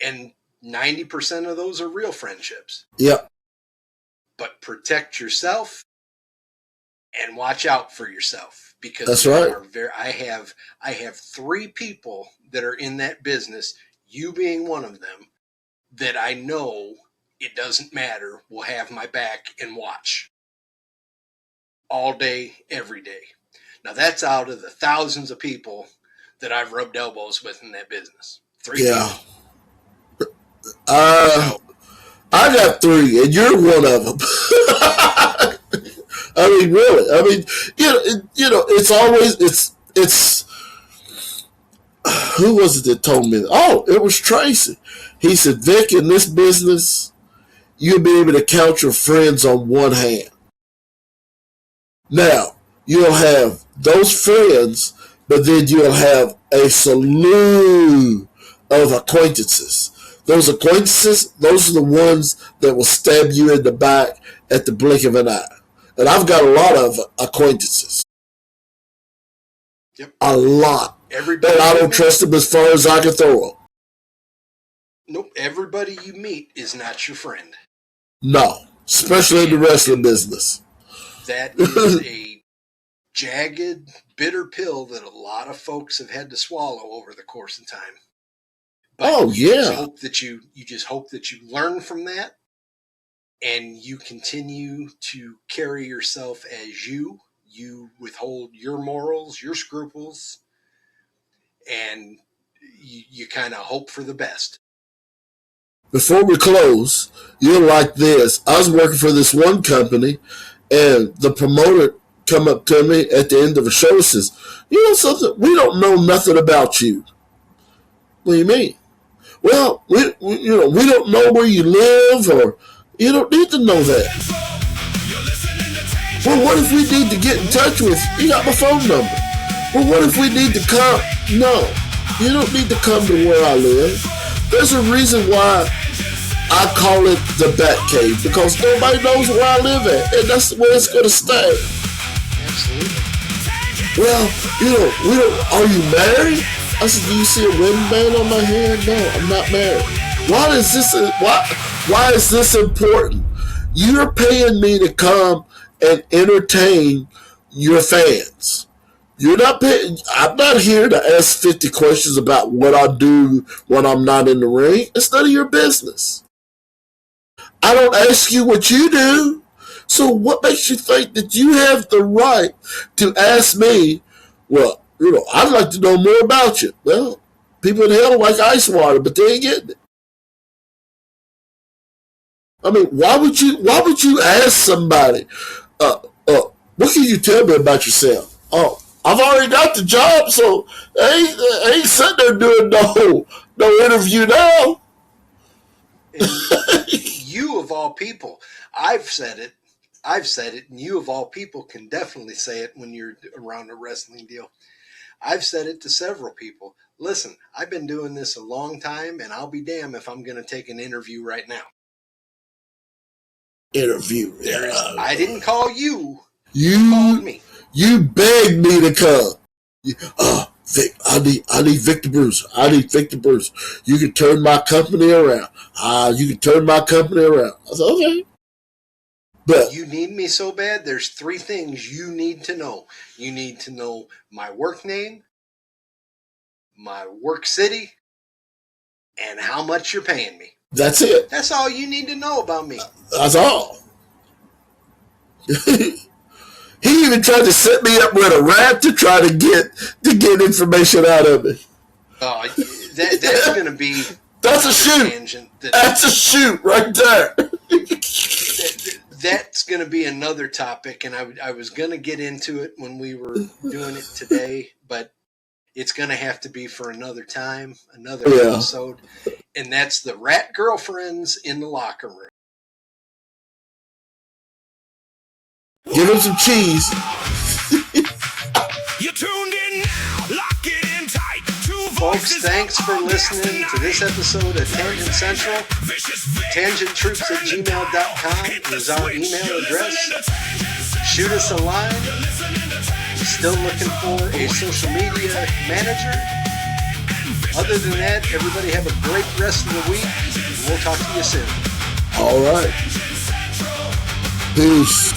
And 90% of those are real friendships. Yep. But protect yourself and watch out for yourself, because That's right. I have 3 people that are in that business, you being one of them, that I know it doesn't matter, will have my back and watch all day, every day. Now that's out of the thousands of people that I've rubbed elbows with in that business. 3 Yeah. people. I got 3, and you're one of them. I mean, really. I mean, it's always it's. Who was it that told me? Oh, it was Tracy. He said, "Vic, in this business, you'll be able to count your friends on one hand. Now, you'll have those friends, but then you'll have a slew of acquaintances. Those acquaintances, those are the ones that will stab you in the back at the blink of an eye. And I've got a lot of acquaintances. Yep. A lot. Everybody. And I don't trust them as far as I can throw them. Nope. Everybody you meet is not your friend. No. Especially in the wrestling business. That is a jagged, bitter pill that a lot of folks have had to swallow over the course of time. But you just hope that you learn from that, and you continue to carry yourself as you withhold your morals, your scruples, and you kind of hope for the best. Before we close, you're like this. I was working for this one company, and the promoter come up to me at the end of a show and says, "You know something? We don't know nothing about you." What do you mean? Well, we don't know where you live, or you don't need to know that. Well, what if we need to get in touch with you? You got my phone number. Well, what if we need to come? No, you don't need to come to where I live. There's a reason why I call it the Bat Cave, because nobody knows where I live at, and that's where it's going to stay. Absolutely. Well, are you married? I said, "Do you see a wedding band on my hand?" "No, I'm not married." Why is this important? You're paying me to come and entertain your fans. You're not paying. I'm not here to ask 50 questions about what I do when I'm not in the ring. It's none of your business. I don't ask you what you do. So what makes you think that you have the right to ask me, well, I'd like to know more about you? Well, people in hell like ice water, but they ain't getting it. I mean, why would you ask somebody, what can you tell me about yourself? Oh, I've already got the job, so I ain't sitting there doing no interview now. You of all people, I've said it, and you of all people can definitely say it when you're around a wrestling deal. I've said it to several people. Listen, I've been doing this a long time, and I'll be damned if I'm going to take an interview right now. Interview. I didn't call you. You called me. You begged me to come. Vic, I need Victor Bruce. I need Victor Bruce. You can turn my company around. You can turn my company around. I said, okay. But you need me so bad, there's 3 things you need to know. You need to know my work name, my work city, and how much you're paying me. That's it. That's all you need to know about me. That's all. He even tried to set me up with a rat to try to get information out of me. Oh, that's going to be... That's a shoot. That's a shoot right there. That's going to be another topic, and I was going to get into it when we were doing it today, but it's going to have to be for another time, another episode, and that's the rat girlfriends in the locker room. Give him some cheese. Folks, thanks for listening to this episode of Tangent Central. TangentTroops@gmail.com is our email address. Shoot us a line. Still looking for a social media manager. Other than that, everybody have a great rest of the week. We'll talk to you soon. All right. Peace.